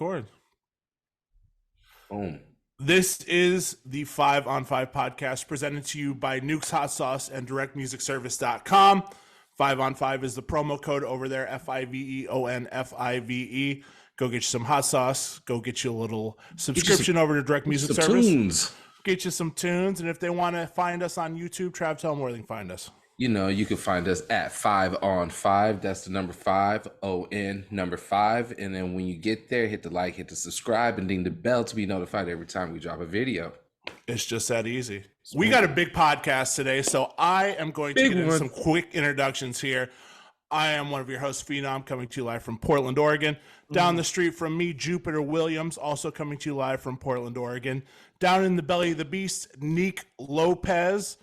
Gordon. Boom. This is the 5 on 5 podcast presented to you by Nukes Hot Sauce and DirectMusicService.com. 5 on 5 is the promo code over there, FIVEON, Go get you some hot sauce. Go get you a little subscription over to Direct Music Service. Tunes. Get you some tunes. And if they want to find us on YouTube, Trav, tell them where they can find us. You know, you can find us at 5 on 5. That's the number 5, ON number 5. And then when you get there, hit the like, hit the subscribe, and ding the bell to be notified every time we drop a video. It's just that easy. We got a big podcast today, so I am going to get into some quick introductions here. I am one of your hosts, Phenom, coming to you live from Portland, Oregon. Down the street from me, Jupiter Williams, also coming to you live from Portland, Oregon. Down in the belly of the beast, Nick Lopez.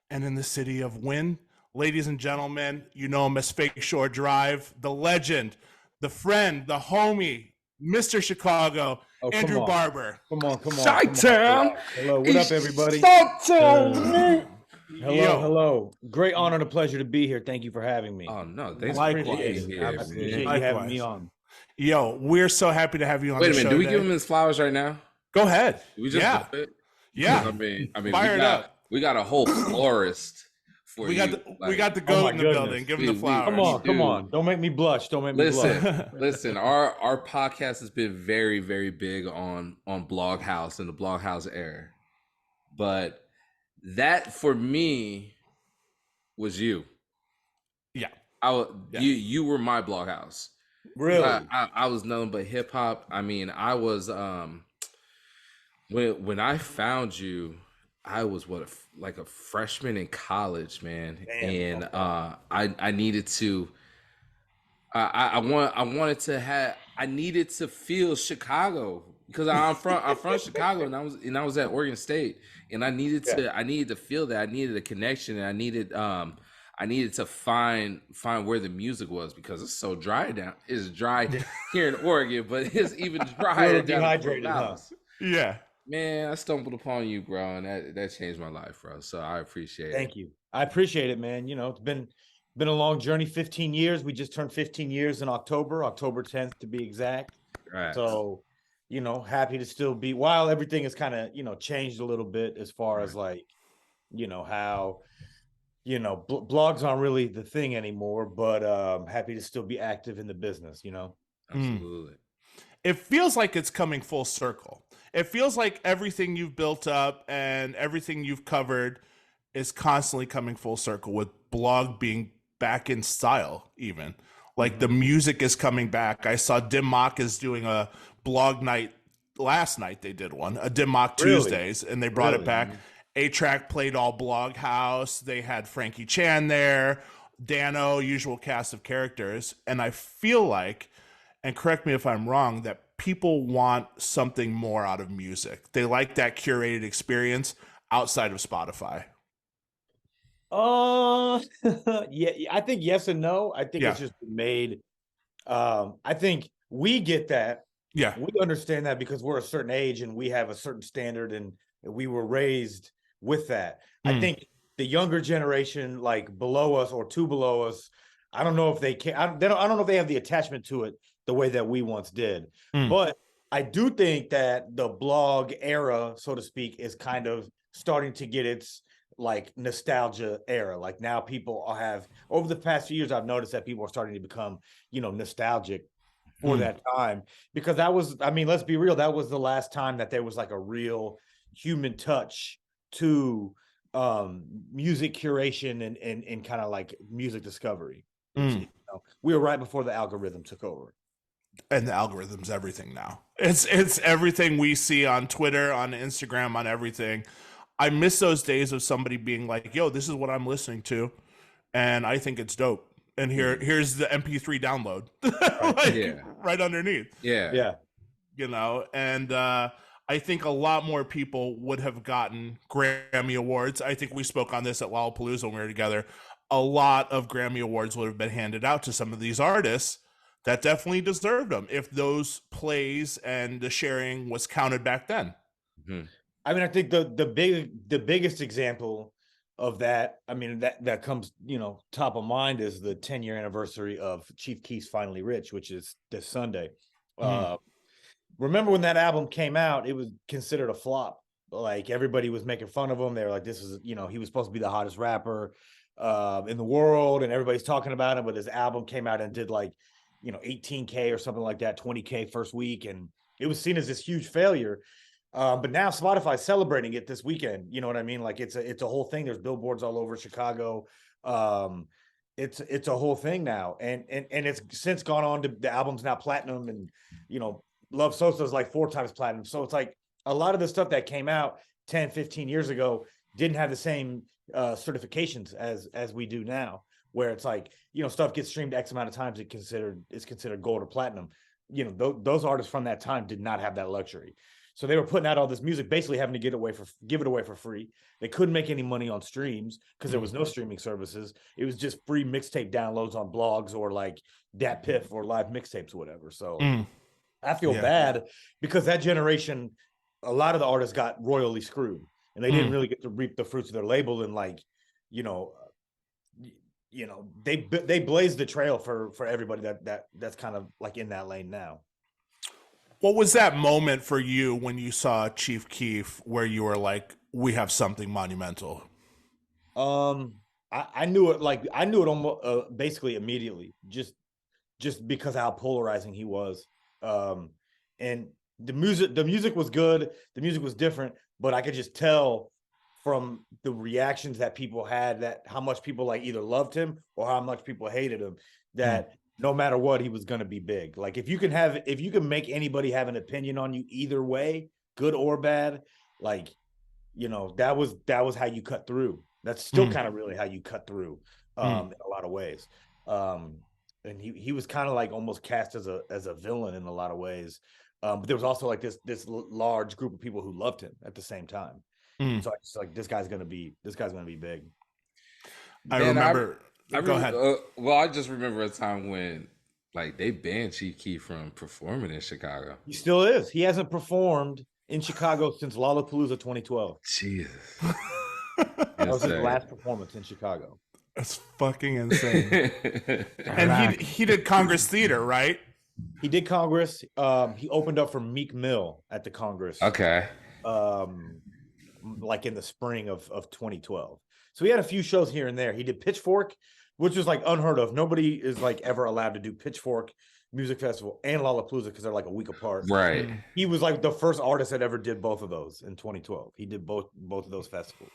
And in the city of Wynn, ladies and gentlemen, you know him as Fake Shore Drive, the legend, the friend, the homie, Mr. Chicago, Andrew Barber. Come on. Chi-town. Hello, what up, everybody? Hello. Great honor and a pleasure to be here. Thank you for having me. Oh, no. Thanks Likewise. for being here. I appreciate you having me on. Yo, we're so happy to have you on the show. Wait a minute. Do we give him his flowers right now? Go ahead. Do we just do it? Yeah. I mean, Fire it up. we got a whole florist for we you. Got the goat in the goodness. building. Give him the flowers. Come on. Don't make me blush. Listen. Our podcast has been very, very big on Bloghouse and the Bloghouse era, but that for me was you. Yeah. You were my Bloghouse. Really? I was nothing but hip hop. I mean, I was when I found you, I was like a freshman in college, man. Damn. And I needed to I needed to feel Chicago because I'm from Chicago, and I was at Oregon State, and I needed to feel that. I needed a connection, and I needed to find where the music was because it's so dry down. It's dry here in Oregon, but it's even drier down dehydrated, huh? Yeah. Man, I stumbled upon you, bro, and that changed my life, bro. So I appreciate it. Thank you. I appreciate it, man. You know, it's been a long journey, 15 years. We just turned 15 years in October 10th to be exact. Right. So, you know, happy to still be, while everything has kind of, changed a little bit as far as like, how, blogs aren't really the thing anymore, but happy to still be active in the business, Absolutely. It feels like it's coming full circle. It feels like everything you've built up and everything you've covered is constantly coming full circle, with blog being back in style even. Like the music is coming back. I saw Dim Mak is doing a blog night last night. They did one, a Dim Mak Tuesdays, and they brought it back. A-Track played all Blog House. They had Frankie Chan there, Dano, usual cast of characters. And I feel like, and correct me if I'm wrong, that people want something more out of music. They like that curated experience outside of Spotify. Yeah, I think yes and no. I think it's just made. I think we get that. Yeah, we understand that because we're a certain age and we have a certain standard, and we were raised with that. I think the younger generation, like below us or two below us, I don't know if they can. I don't know if they have the attachment to it the way that we once did. But I do think that the blog era, so to speak, is kind of starting to get its like nostalgia era. Like now people have, over the past few years, I've noticed that people are starting to become, nostalgic for that time, because that was, I mean, let's be real, that was the last time that there was like a real human touch to music curation and kind of like music discovery. We were right before the algorithm took over. And the algorithm's everything now. It's everything we see on Twitter, on Instagram, on everything. I miss those days of somebody being like, yo, this is what I'm listening to, and I think it's dope. And here's the MP3 download. Right underneath. Yeah. And I think a lot more people would have gotten Grammy Awards. I think we spoke on this at Lollapalooza when we were together. A lot of Grammy Awards would have been handed out to some of these artists that definitely deserved them if those plays and the sharing was counted back then. I mean, I think the biggest example of that, I mean, that comes, top of mind, is the 10-year anniversary of Chief Keef's Finally Rich, which is this Sunday. remember when that album came out, it was considered a flop. Like everybody was making fun of him. They were like, this is, you know, he was supposed to be the hottest rapper in the world, and everybody's talking about him, but his album came out and did like, you know, 18K or something like that, 20K first week, and it was seen as this huge failure. But now Spotify's celebrating it this weekend. You know what I mean? Like it's a whole thing. There's billboards all over Chicago. It's a whole thing now, and it's since gone on to the album's now platinum, and you know, Love Sosa is like 4 times platinum. So it's like a lot of the stuff that came out 10, 15 years ago didn't have the same certifications as we do now, where it's like, you know, stuff gets streamed X amount of times, it's considered gold or platinum. You know, those artists from that time did not have that luxury. So they were putting out all this music, basically having to give it away for free. They couldn't make any money on streams because there was no streaming services. It was just free mixtape downloads on blogs or like Dat Piff or live mixtapes or whatever. So I feel bad because that generation, a lot of the artists got royally screwed, and they didn't really get to reap the fruits of their label. And like, you know, they blazed the trail for everybody that's kind of like in that lane now. What was that moment for you when you saw Chief Keef where you were like, we have something monumental? I knew it almost basically immediately, just because how polarizing he was. And the music was good, the music was different, but I could just tell from the reactions that people had that how much people like either loved him or how much people hated him, that no matter what, he was going to be big. Like if you can make anybody have an opinion on you either way, good or bad, like, you know, that was how you cut through. That's still kind of really how you cut through in a lot of ways. And he was kind of like almost cast as a villain in a lot of ways. But there was also like this large group of people who loved him at the same time. So it's like this guy's gonna be big. I remember. Go ahead. Well, I just remember a time when like they banned Chief Keef from performing in Chicago. He still is. He hasn't performed in Chicago since Lollapalooza 2012. Jesus. That was his last performance in Chicago. That's fucking insane. And he did Congress Theater, right? He did Congress. He opened up for Meek Mill at the Congress. Okay. Like in the spring of 2012. So he had a few shows here and there. He did Pitchfork, which is like unheard of. Nobody is like ever allowed to do Pitchfork Music Festival and Lollapalooza because they're like a week apart. Right. He was like the first artist that ever did both of those in 2012. He did both of those festivals,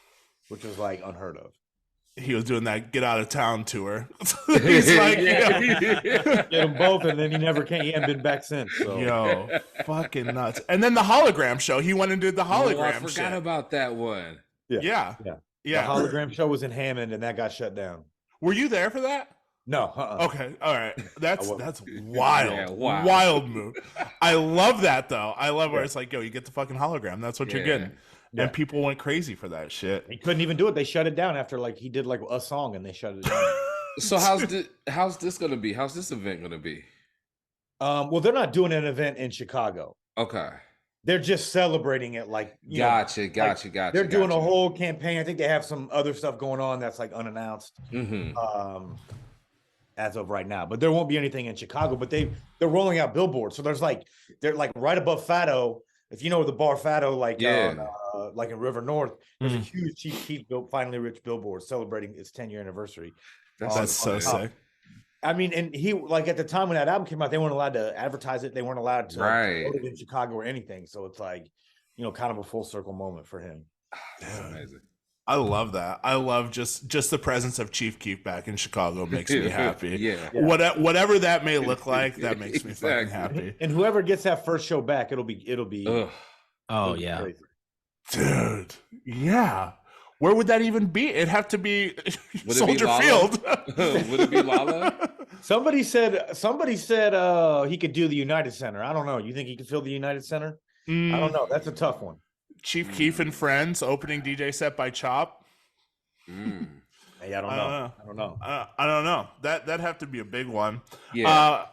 which was like unheard of. He was doing that get out of town tour. He's like, get them both, and then he never came. He hadn't been back since. So. Yo, fucking nuts. And then the hologram show. He went and did the hologram. I forgot about that one. Yeah. The hologram show was in Hammond, and that got shut down. Were you there for that? No. Okay. All right. That's wild. Wild move. I love that though. I love where it's like, yo, you get the fucking hologram. That's what you're getting. Yeah. And people went crazy for that shit. He couldn't even do it. They shut it down after like he did like a song, and they shut it down. So how's this gonna be? How's this event gonna be? Well, they're not doing an event in Chicago. Okay. They're just celebrating it, like gotcha. They're doing a whole campaign. I think they have some other stuff going on that's like unannounced, as of right now. But there won't be anything in Chicago. But they're rolling out billboards. So they're like right above Fado. If you know the bar Fado, like in River North, there's a huge Chief Keef Finally Rich billboard celebrating its 10-year anniversary. That's so sick. I mean, and he like at the time when that album came out, they weren't allowed to advertise it. They weren't allowed to promote it in Chicago or anything. So it's like, you know, kind of a full circle moment for him. That's amazing. I love that. I love just the presence of Chief Keef back in Chicago makes me happy. Whatever that may look like, that makes me fucking happy. And whoever gets that first show back, it'll be. Oh yeah, crazy. Dude. Yeah. Where would that even be? It'd have to be Soldier Field. Would it be Lala? Somebody said he could do the United Center. I don't know. You think he could fill the United Center? I don't know. That's a tough one. Chief Keef and Friends opening DJ set by Chop. Hey, I don't know. I don't know. That'd have to be a big one. Yeah.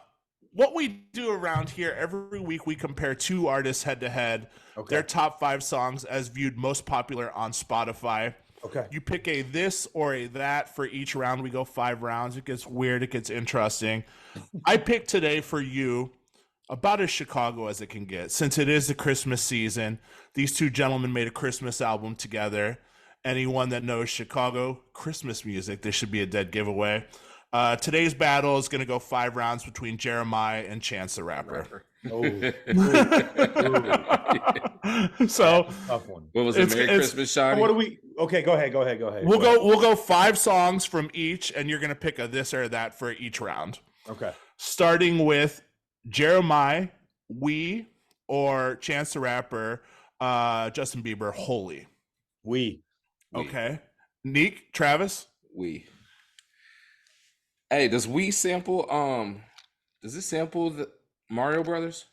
What we do around here every week, we compare 2 artists head to head. Okay. Their top 5 songs as viewed most popular on Spotify. Okay. You pick a this or a that for each round. We go 5 rounds. It gets weird. It gets interesting. I picked today for you about as Chicago as it can get. Since it is the Christmas season, these two gentlemen made a Christmas album together. Anyone that knows Chicago Christmas music, this should be a dead giveaway. Today's battle is going to go 5 rounds between Jeremih and Chance the Rapper. Oh, So tough one. What was it? Merry Christmas, Shawty? What do we? Okay, go ahead. We'll go 5 songs from each, and you're going to pick a this or that for each round. Okay. Starting with Jeremih, We, or Chance the Rapper, Justin Bieber, Holy. We. Okay. Neek, Travis? We. Hey, does we sample does it sample the Mario Brothers?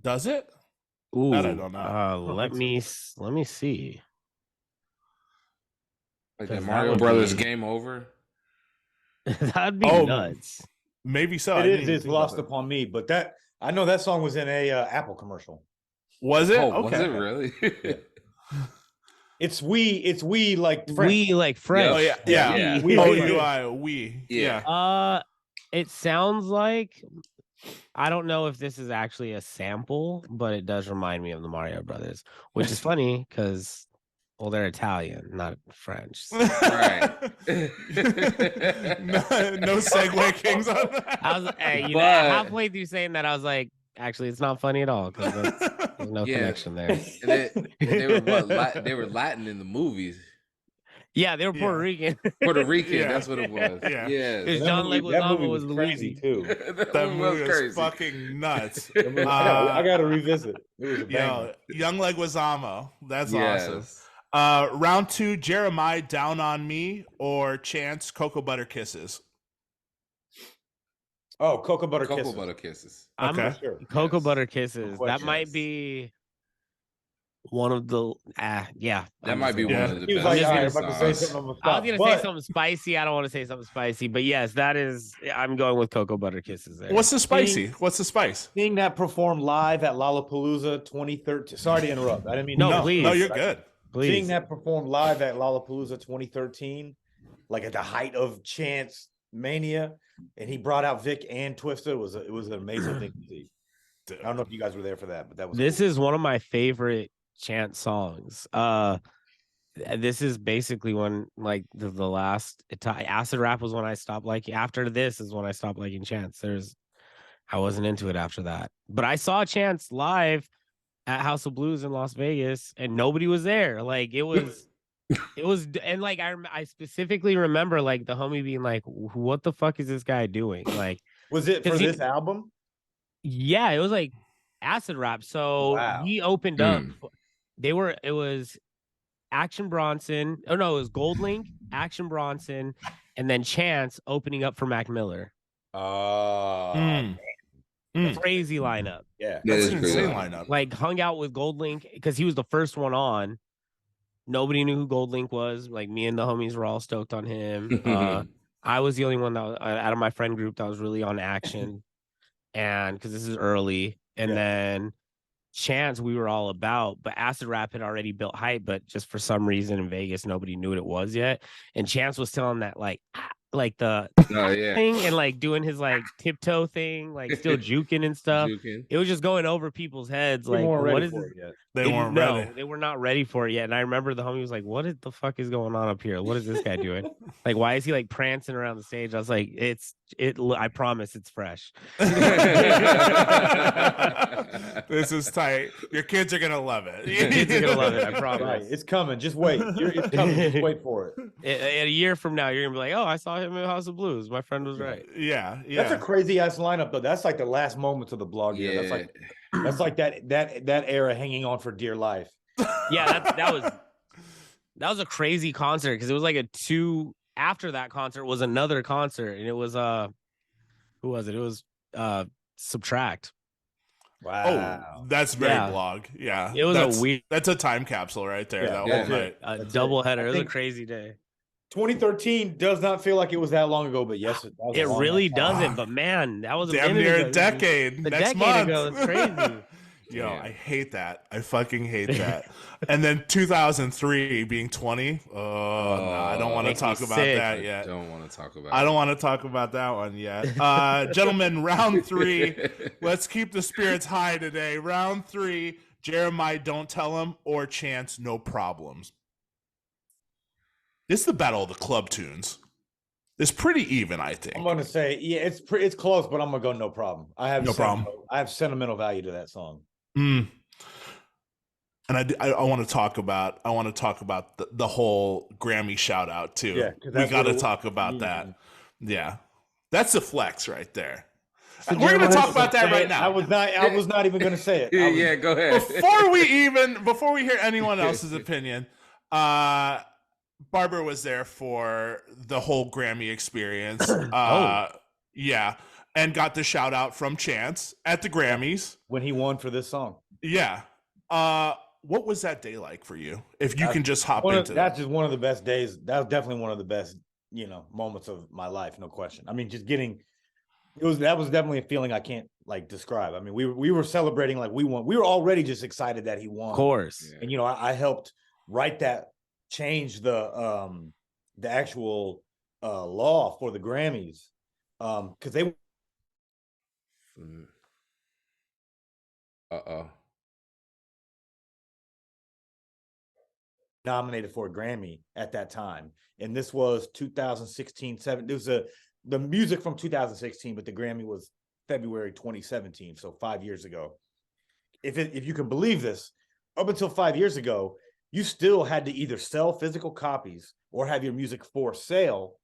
Does it? Ooh, That I don't know. let me see. Like the Does that Mario would Brothers be- Game Over? That'd be Oh, nuts. Maybe so. I It didn't is. even It's think about lost that. upon me, but that I know that song was in a Apple commercial. Was it? Oh, Okay. was it really? It's we like French. We like French. Oh, yeah. Yeah. We. We. Yeah. It sounds like, I don't know if this is actually a sample, but it does remind me of the Mario Brothers, which is funny because, well, they're Italian, not French. Right. No segue kings on that. I was, hey, you know, But- halfway through saying that, I was like, actually, it's not funny at all because there's no Yeah. connection there. And they were what? They were Latin in the movies. Yeah, they were Puerto Yeah. Rican. Puerto Rican, Yeah. that's what it was. Yeah. Yeah. Because That John movie- that Leguizamo movie was crazy Luigi. too. That movie was fucking nuts. I got to revisit. It was a banger. Yo, Young Leguizamo. That's awesome. Yes. Round 2, Jeremih, Down on Me, or Chance, Cocoa Butter Kisses. Oh, Cocoa Butter Cocoa Kisses. Butter Kisses. I'm Okay. Sure. Cocoa Yes. Butter Kisses. No That might questions. be one of the yeah. That I'm might just be gonna- Yeah. one of the He was best. like, just all right, gonna I'm about to say songs. something. I'm I was stop. gonna But say something spicy. I don't want to say something spicy, but yes, that is. I'm going with Cocoa Butter Kisses. There. What's the spicy? What's the spice? Seeing that performed live at Lollapalooza 2013. Sorry to interrupt. I didn't mean No, to. please. No, you're good. Please. Seeing that performed live at Lollapalooza 2013, like at the height of Chance mania, and he brought out Vic and Twista. It was an amazing thing to see. I don't know if you guys were there for that, but that was This cool. is one of my favorite Chance songs. This is basically when like the last acid rap was when I stopped liking. After this is when I stopped liking Chance. I wasn't into it after that. But I saw Chance live at House of Blues in Las Vegas, and nobody was there. Like it was, and like I specifically remember like the homie being like, "What the fuck is this guy doing?" Like, Was it for 'cause he- this album? yeah, it was like acid rap. So Wow. he opened up. It was Action Bronson. Oh no, it was Gold Link, Action Bronson, and then Chance opening up for Mac Miller. Crazy lineup. Yeah. That That's is an crazy. insane lineup. Like hung out with Gold Link because he was the first one on. Nobody knew who Gold Link was. Like me and the homies were all stoked on him. I was the only one that was, out of my friend group that was really on Action, and because this is early, and Yeah. then Chance we were all about, but acid rap had already built hype, but just for some reason in Vegas nobody knew what it was yet, and Chance was telling that like the Oh yeah. thing and like doing his like tiptoe thing, like still juking and stuff. Jukin. It was just going over people's heads. We Like, weren't what ready is for this? it yet. They weren't no, ready. they were not ready for it yet. And I remember the homie was like, "What the fuck is going on up here? What is this guy doing? Like, why is he like prancing around the stage?" I was like, I promise it's fresh." This is tight. Your kids are gonna love it. Your kids are gonna love it. I promise. Right. It's coming. Just wait. It's coming. Just wait for it. A year from now, you're gonna be like, "Oh, I saw him in House of Blues. My friend was right." Yeah, That's a yeah. crazy ass lineup though. That's like the last moments of the blog year. Yeah. That's like that era hanging on for dear life. Yeah, that was a crazy concert because it was like after that concert was another concert, and it was who was it? It was Subtract. Wow. Oh, that's very Yeah. blog. Yeah, It was that's, a weird That's a time capsule right there. Yeah, that that's whole it. night. That's double it. header. I It was a think- crazy day. 2013 does not feel like it was that long ago, but yes, that was a It long really ass time. doesn't, but man, that was a Damn minute near ago. a decade. A Next decade month. ago. It's crazy. Yo, Damn. I hate that. I fucking hate that. And then 2003 being 20. Oh, no, I don't want to Makes me talk about sick. that I yet. don't want to talk about I don't want to talk about that one yet. Gentlemen, round 3. Let's keep the spirits high today. Round 3, Jeremiah, Don't Tell Him, or Chance, No Problems. This is the battle of the club tunes. It's pretty even, I think. I'm gonna say, yeah, it's close, but I'm gonna go No Problem. No problem. I have sentimental value to that song. Mm. And I want to talk about the whole Grammy shout out too. Yeah, we got to talk about that. Yeah, that's a flex right there. We're going to talk about that right now. I was not even gonna say it. Yeah, go ahead. Before we hear anyone else's opinion, Barber was there for the whole Grammy experience. Yeah, and got the shout out from Chance at the Grammys when he won for this song. Yeah. What was that day like for you? If you can just hop into that's just one of the best days. That was definitely one of the best, moments of my life, no question. I mean, that was definitely a feeling I can't like describe. I mean, we were celebrating like we won. We were already just excited that he won. Of course. And I helped write that, change the actual law for the Grammys. Because they nominated for a Grammy at that time, and this was 2016. There was the music from 2016, but the Grammy was February 2017, so 5 years ago. If you can believe this, up until 5 years ago, you still had to either sell physical copies or have your music for sale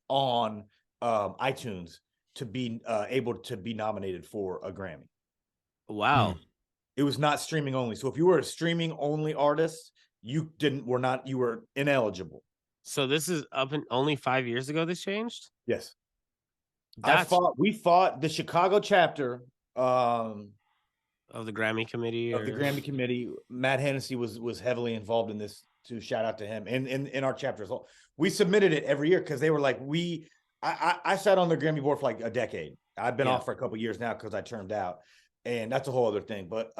on iTunes to be able to be nominated for a Grammy. Wow. It was not streaming only. So if you were a streaming only artist, you were ineligible. So this is up in only 5 years ago this changed? Yes. We fought the Chicago chapter of the Grammy committee. Of the Grammy committee. Matt Hennessy was heavily involved in this, to shout out to him. And in our chapter as well. We submitted it every year because they were like, I sat on the Grammy board for like a decade. I've been off for a couple of years now because I turned out. And that's a whole other thing. But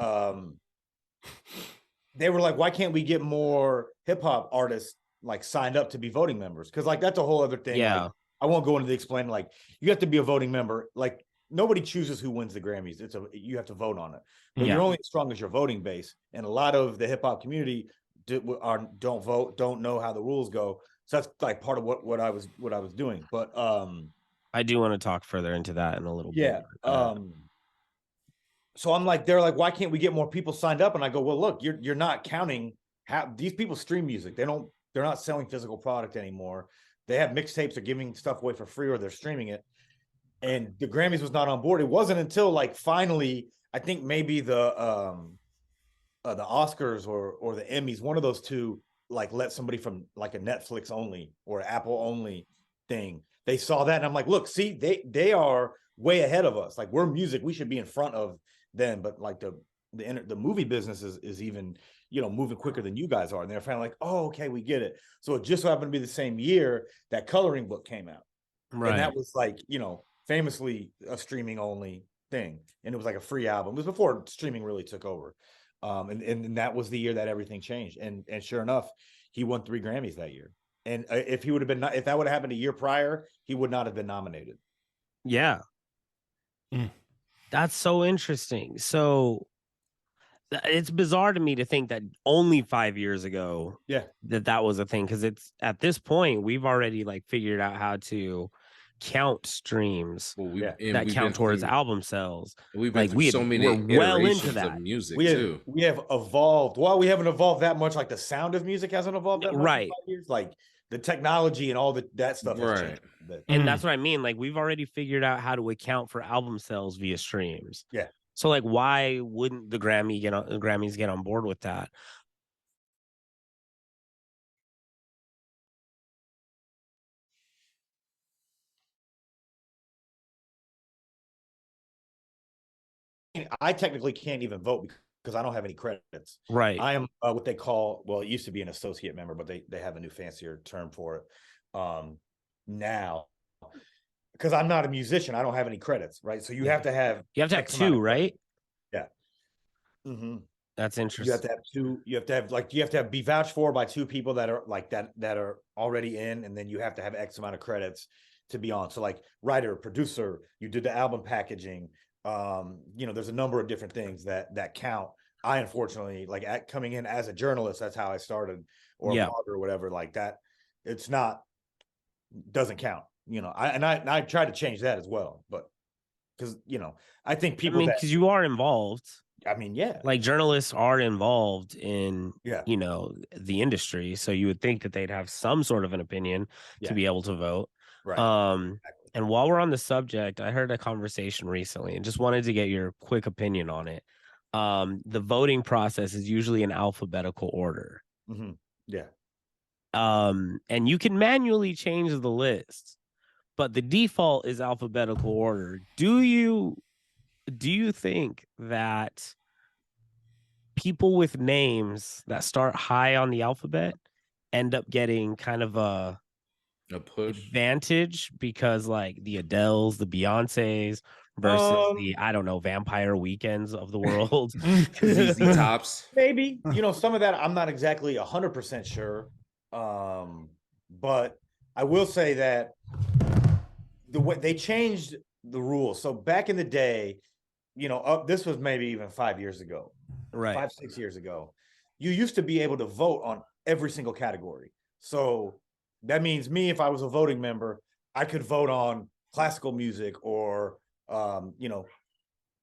they were like, why can't we get more hip hop artists like signed up to be voting members? Because like that's a whole other thing. Yeah. Like, I won't go into the explaining. Like you have to be a voting member. Like nobody chooses who wins the Grammys. You have to vote on it. But you're only as strong as your voting base. And a lot of the hip hop community don't vote, don't know how the rules go. So that's like part of what I was doing. But I do want to talk further into that in a little bit. So I'm like, they're like, why can't we get more people signed up? And I go, well, look, you're not counting how these people stream music. They're not selling physical product anymore. They have mixtapes, they're giving stuff away for free or they're streaming it. And the Grammys was not on board. It wasn't until like finally, I think maybe the Oscars or the Emmys, one of those two, like let somebody from like a Netflix only or Apple only thing. They saw that and I'm like, look, see, they are way ahead of us. Like we're music, we should be in front of them. But like the movie business is even, moving quicker than you guys are. And they're finally like, oh, okay, we get it. So it just so happened to be the same year that Coloring Book came out. Right. And that was like, famously a streaming only thing. And it was like a free album. It was before streaming really took over. And that was the year that everything changed. And sure enough, he won 3 Grammys that year. And if that would have happened a year prior, he would not have been nominated. Yeah. That's so interesting. So it's bizarre to me to think that only 5 years ago, that was a thing. Because it's at this point, we've already like figured out how to count streams that count towards album sales. We've been like so many well into that of music too. We have evolved. Well, we haven't evolved that much. Like the sound of music hasn't evolved that much right. in 5 years. Like the technology and all that stuff has changed. And that's what I mean. Like we've already figured out how to account for album sales via streams. Yeah. So like, why wouldn't the Grammys get on board with that? I technically can't even vote because I don't have any credits. Right. I am what they call, well, it used to be an associate member, but they have a new fancier term for it now. Because I'm not a musician, I don't have any credits, right? So you have to have 2, right? Yeah. Mm-hmm. That's You interesting. have to have two. You have to be vouched for by two people that are like that are already in, and then you have to have X amount of credits to be on. So like writer, producer, you did the album packaging. There's a number of different things that count. I unfortunately coming in as a journalist. That's how I started, or a blogger or whatever like that. It's not doesn't count. I try to change that as well, but because I think people because you are involved. Yeah. Like journalists are involved in, Yeah. the industry. So you would think that they'd have some sort of an opinion to be able to vote. Right. And while we're on the subject, I heard a conversation recently and just wanted to get your quick opinion on it. The voting process is usually in alphabetical order. Mm-hmm. Yeah. And you can manually change the list, but the default is alphabetical order. Do you think that people with names that start high on the alphabet end up getting kind of a push advantage because like the Adeles, the Beyoncés versus the Vampire Weekends of the world, ZZ Tops? Maybe some of that I'm not exactly 100% sure, but I will say that the way they changed the rules. So back in the day, this was maybe even 5 years ago, right? 5-6 years ago, you used to be able to vote on every single category. So that means me, if I was a voting member, I could vote on classical music or,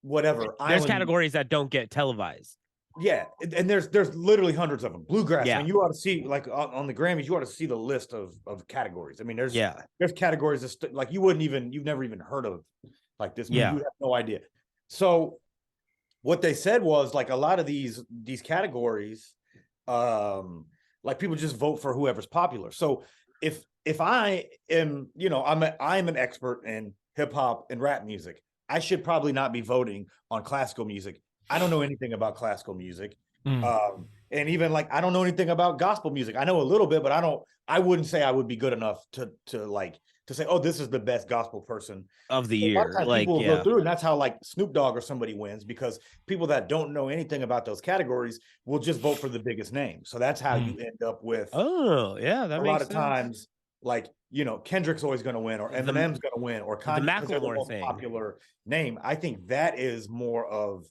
whatever. There's categories that don't get televised. Yeah, and there's literally hundreds of them. Bluegrass. Yeah. I mean, you ought to see on the Grammys, you ought to see the list of categories. I mean, there's categories that you've never even heard of like this. Yeah, you have no idea. So what they said was like a lot of these categories, like people just vote for whoever's popular. So if I am, I'm an expert in hip hop and rap music, I should probably not be voting on classical music. I don't know anything about classical music. And even I don't know anything about gospel music. I know a little bit, but I wouldn't say I would be good enough to say, oh, this is the best gospel person of the year. People will go through, and that's how Snoop Dogg or somebody wins, because people that don't know anything about those categories will just vote for the biggest name. So that's how you end up with. Oh yeah, that a makes lot of sense. Times. Kendrick's always going to win, or Eminem's going to win, or Kanye's the most popular name. I think that is more of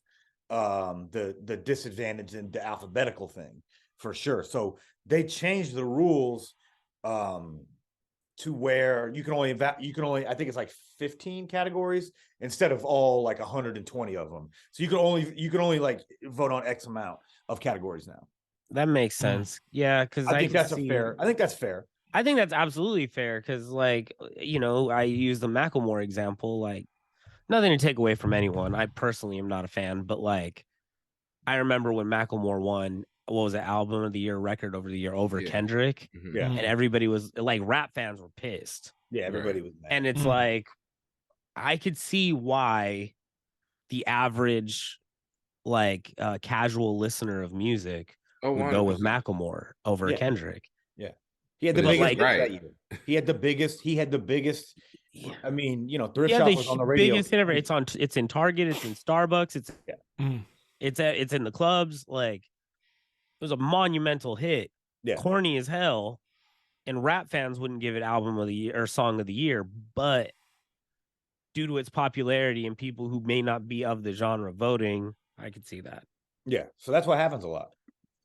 the disadvantage in the alphabetical thing for sure. So they changed the rules to where you can only I think it's 15 categories instead of all 120 of them. So you can only vote on X amount of categories now. That makes sense. Yeah, because I think that's fair. I think that's fair. I think that's absolutely fair because, I use the Macklemore example. Nothing to take away from anyone. I personally am not a fan, but I remember when Macklemore won, what was it, album of the year, record over the year over Kendrick? Mm-hmm. Yeah, and everybody was rap fans were pissed. Yeah, everybody was mad. And it's I could see why the average casual listener of music would go with Macklemore over Kendrick. Yeah. He had the biggest that year. He had the biggest. I mean, Thrift Shop was on the radio. Biggest hit ever. It's in Target. It's in Starbucks. It's in the clubs. It was a monumental hit. Yeah. Corny as hell, and rap fans wouldn't give it album of the year or song of the year, but due to its popularity and people who may not be of the genre voting, I could see that. Yeah. So that's what happens a lot.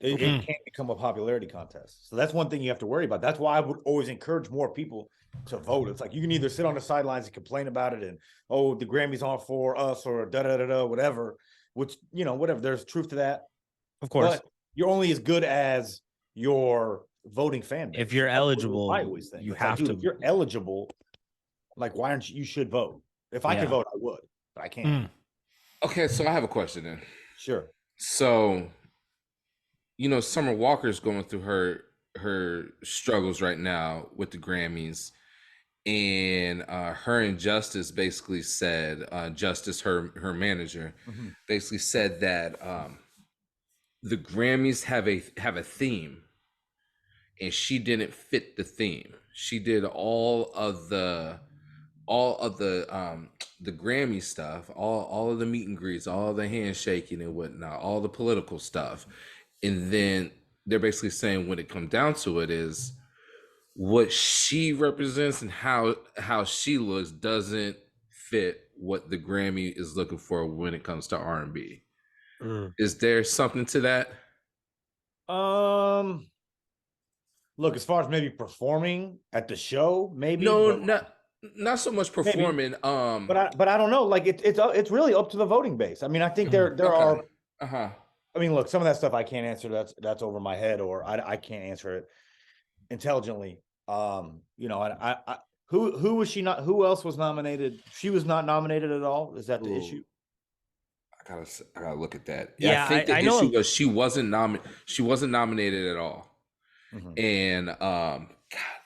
It can't become a popularity contest. So that's one thing you have to worry about. That's why I would always encourage more people to vote. It's you can either sit on the sidelines and complain about it and, oh, the Grammys aren't for us or da-da-da-da, whatever, which, whatever. There's truth to that. Of course. But you're only as good as your voting fan base. If you're eligible, I always think. You have to. If you're eligible, why aren't you should vote? If I could vote, I would, but I can't. Okay, so I have a question then. Sure. So, Summer Walker's going through her struggles right now with the Grammys, and her and Justice basically said, Justice, her manager, basically said that the Grammys have a theme, and she didn't fit the theme. She did all of the all of the Grammy stuff, all of the meet and greets, all the handshaking and whatnot, all the political stuff, and then they're basically saying when it comes down to it is what she represents and how she looks doesn't fit what the Grammy is looking for when it comes to R&B. Is there something to that? Look, as far as maybe performing at the show, maybe No, not so much performing. Maybe. But I don't know. Like it's really up to the voting base. I mean, I think there are. I mean, look, some of that stuff I can't answer. That's over my head, or I can't answer it intelligently. You know, who was she not? Who else was nominated? She was not nominated at all. Is that the issue? I gotta look at that. Yeah, I think the issue was she wasn't nominated at all. And God,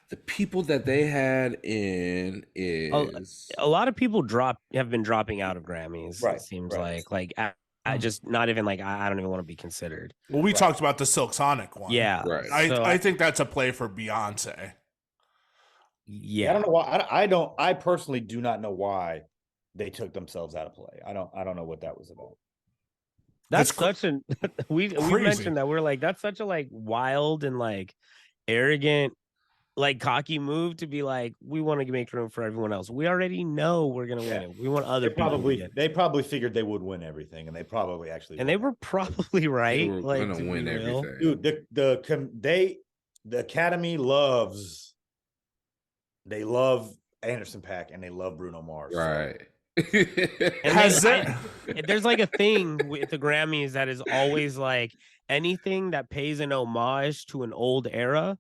the people that they had in is a lot of people have been dropping out of Grammys. Right, it seems right. like I just not even like I don't even want to be considered. Well, we talked about the Silk Sonic one. Yeah, right. I think that's a play for Beyonce. Yeah, I don't know why. I personally do not know why they took themselves out of play. I don't know what that was about. That's such an we mentioned that we're like that's such a like wild and like arrogant like cocky move to be like we want to make room for everyone else. We already know we're gonna win it. We want other people. They probably figured they would win everything, and they probably actually they were probably right. They were like gonna win everything, dude. The Academy loves Anderson .Paak and they love Bruno Mars, right? And there's like a thing with the Grammys that is always like anything that pays an homage to an old era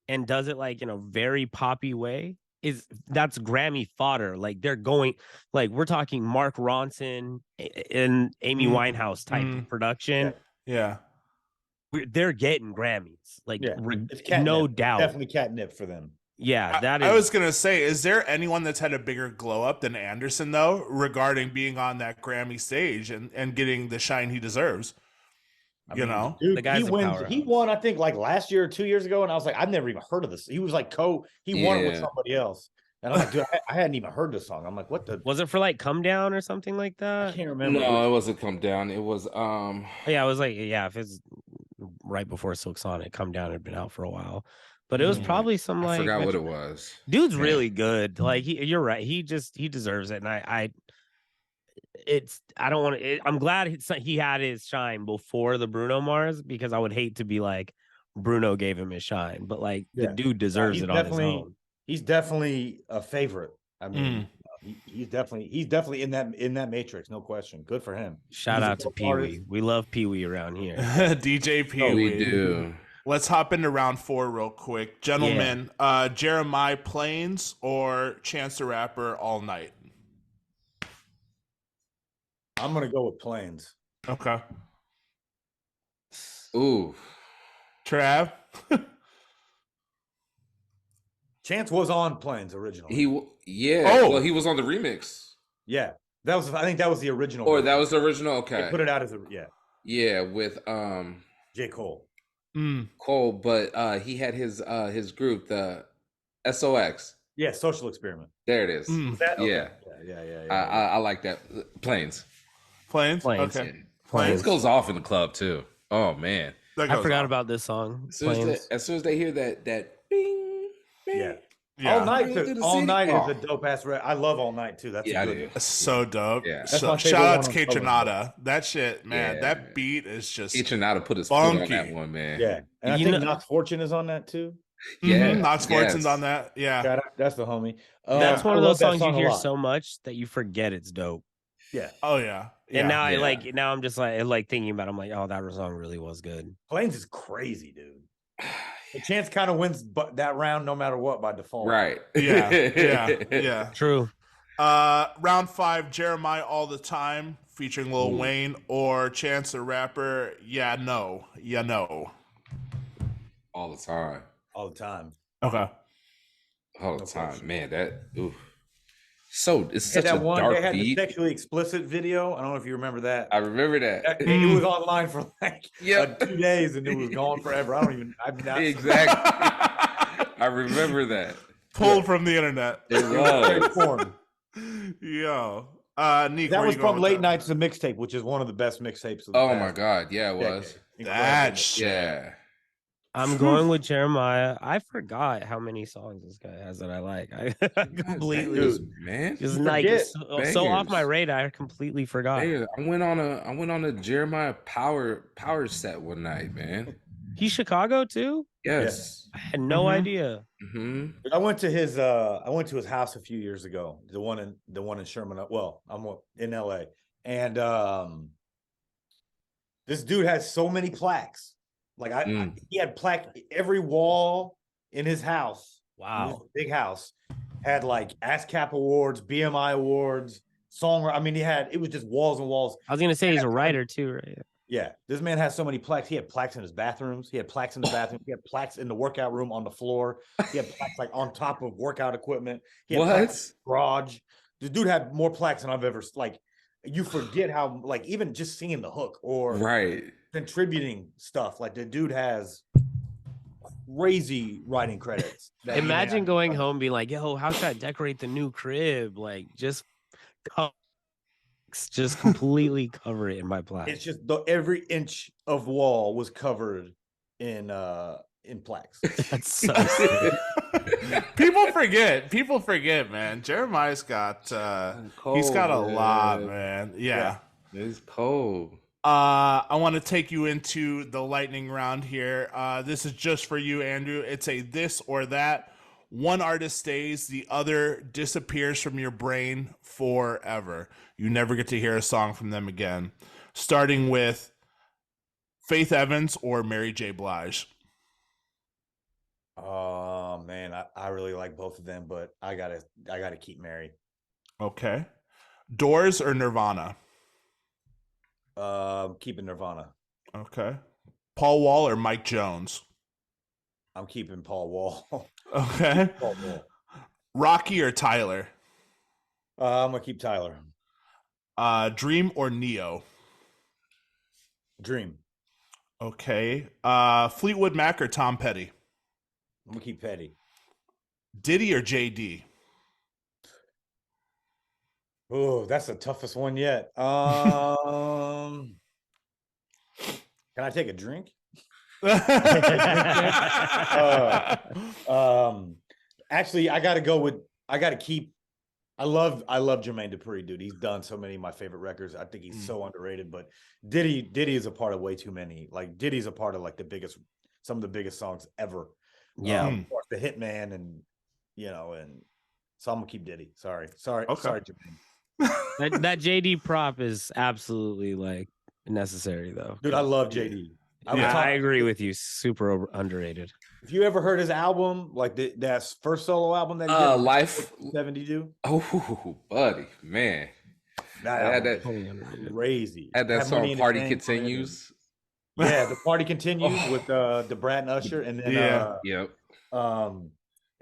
and does it like in a very poppy way that's Grammy fodder. Like they're going like we're talking Mark Ronson and Amy Winehouse type of production. Yeah. They're getting Grammys. Like it's no doubt. Definitely catnip for them. Yeah, that is. I was gonna say, is there anyone that's had a bigger glow up than Anderson though, regarding being on that Grammy stage and getting the shine he deserves? Dude, the guy's he won, I think, like last year or 2 years ago, and I was like, I've never even heard of this. He was like he won it with somebody else, and I'm like, dude, I hadn't even heard this song. I'm like, what the? Was it for like Come Down or something like that? I can't remember. No, it wasn't Come Down. It was Yeah, it was like if it's right before Silk Sonic, Come Down had been out for a while. But it was probably some like I forgot what it was. Dude's really good. Like you're right. He deserves it. And I don't want to. I'm glad he had his shine before the Bruno Mars because I would hate to be like Bruno gave him his shine. But like the dude deserves it on his own. He's definitely a favorite. I mean, he's definitely in that matrix, no question. Good for him. Shout out to Pee Wee. We love Pee Wee around here. DJ Pee Wee. We do. Let's hop into round 4 real quick. Gentlemen, Jeremih Plains or Chance the Rapper All Night? I'm going to go with Plains. Okay. Ooh. Trav? Chance was on Plains originally. Well, he was on the remix. Yeah. I think that was the original. Or that was the original? Okay. They put it out as Yeah, with J. Cole. Cole, but he had his group, the SOX. Yeah, Social Experiment. There it is. Yeah. I like that. Plains. Okay. Plains goes off in the club too. Oh man, I forgot about this song. As soon as they hear that bing, bing. Yeah. All Night is a dope ass. I love All Night too. That's It's so dope. Yeah. So, shout out to Kate Tronada. That shit, man. That beat is just Kate Tronada put his foot on that one, man. Yeah, and I think Knox Fortune is on that too. Yeah, Knox Fortune's on that. Yeah, that's the homie. That's one of those songs you hear so much that you forget it's dope. Yeah. Oh yeah. And now now I'm just like thinking about it, I'm like, oh, that song really was good. Plains is crazy, dude. The Chance kind of wins that round no matter what by default. Right. Yeah. True. Round 5, Jeremih All the Time featuring Lil Wayne or Chance the Rapper. Yeah, no. All the time. Okay. All the time, man. It's such a dark they had beat. The sexually explicit video. I don't know if you remember that. I remember that. It was online for like 2 days and it was gone forever. Exactly. I remember that. Pulled from the internet. It Straight was. porn. Yo. Nick, That where was you going from with Late that? Nights, the mixtape, which is one of the best mixtapes of the Oh past my God. Yeah, it was. decade. That Incredible. shit. Yeah. I'm going with Jeremiah. I forgot how many songs this guy has that I like. I completely Bangers, man. just You like forget. so off my Bangers. radar. I completely forgot. Bangers. I went on a Jeremiah power set one night, man. He's Chicago too. Yes. I had no Mhm. idea. Hmm. I went to his house a few years ago. The one in Sherman. Well, I'm in LA, and this dude has so many plaques. Like he had plaque every wall in his house. Wow. Big house had like ASCAP awards, BMI awards, song. I mean, it was just walls and walls. I was gonna say he's a writer too, right? Yeah, this man has so many plaques. He had plaques in his bathrooms. He had plaques in the bathroom. He had plaques in the workout room on the floor. He had plaques like on top of workout equipment. He had plaques in the garage. The dude had more plaques than I've ever like. You forget how like even just singing the hook or Right. contributing stuff. Like the dude has crazy writing credits. Imagine going home and being like, yo, how should I decorate the new crib? Like just completely cover it in my plaque. It's just every inch of wall was covered in plaques. That's so sick. People forget, man. Jeremiah's got he's got a lot, man. Yeah. It's cold. I want to take you into the lightning round here. This is just for you, Andrew. It's a this or that. One artist stays, the other disappears from your brain forever. You never get to hear a song from them again. Starting with Faith Evans or Mary J. Blige. Oh man, I really like both of them, but I gotta keep Mary. Okay. Doors or Nirvana? Keeping Nirvana. Okay. Paul Wall or Mike Jones? I'm keeping Paul Wall. Okay. Paul Wall. Rocky or Tyler? I'm gonna keep Tyler. Dream or Neo? Dream. Okay. Fleetwood Mac or Tom Petty? I'm gonna keep Petty. Diddy or JD? Oh, that's the toughest one yet. Can I take a drink? Actually, I gotta keep. I love Jermaine Dupri, dude. He's done so many of my favorite records. I think he's so underrated. But Diddy is a part of way too many. Like Diddy's a part of like some of the biggest songs ever. Yeah. Of course, the Hitman, and and so I'm gonna keep Diddy. Sorry, Okay. sorry, Jermaine. that JD prop is absolutely like necessary though. Dude, I love JD. I agree with you. Super underrated. If you ever heard his album, like that first solo album that he did, Life 72. Oh, buddy, man. That Totally underrated. crazy. Had that Had Money song in the Party Bank, Continues. Yeah, the Party Continues with the Brad and Usher, and then Yep.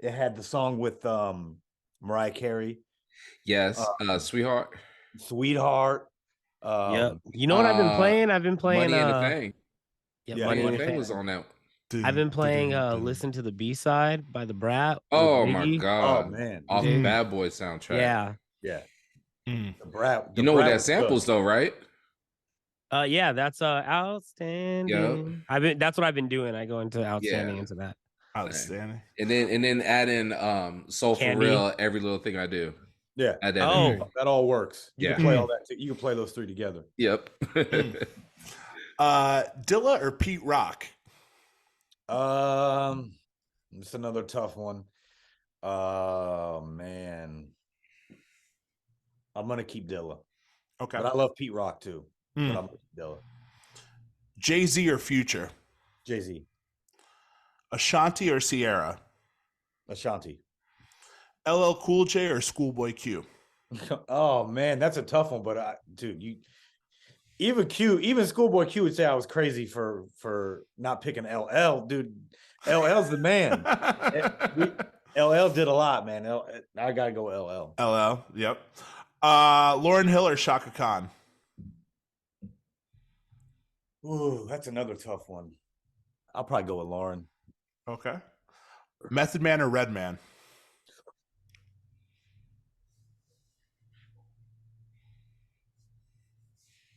it had the song with Mariah Carey. Yes. Sweetheart. Sweetheart. Yep. You know what I've been playing? I've been playing Money and the Thing. Yeah, Money and the the Thing was on that. I've been playing Listen to the B-side by the Brat. Oh my God. Oh man. Off the Bad Boy soundtrack. Yeah. The Brat. You know what that samples though, right? Yeah, that's outstanding. Yep. That's what I've been doing. I go into outstanding into that. Outstanding. And then add in Soul Candy. For Real, Every Little Thing I Do. Yeah. Add that in there. That all works. You Yeah. can play all that. You can play those three together. Yep. Dilla or Pete Rock? It's another tough one. Man. I'm gonna keep Dilla. Okay. But I love Pete Rock too. But I'm gonna keep Dilla. Jay-Z or Future? Jay-Z. Ashanti or Sierra? Ashanti. LL Cool J or Schoolboy Q? Oh man, that's a tough one. But even Schoolboy Q would say I was crazy for not picking LL, dude. LL's the man. LL did a lot, man. I gotta go LL. LL, yep. Lauryn Hill or Shaka Khan? Ooh, that's another tough one. I'll probably go with Lauren. Okay. Method Man or Redman?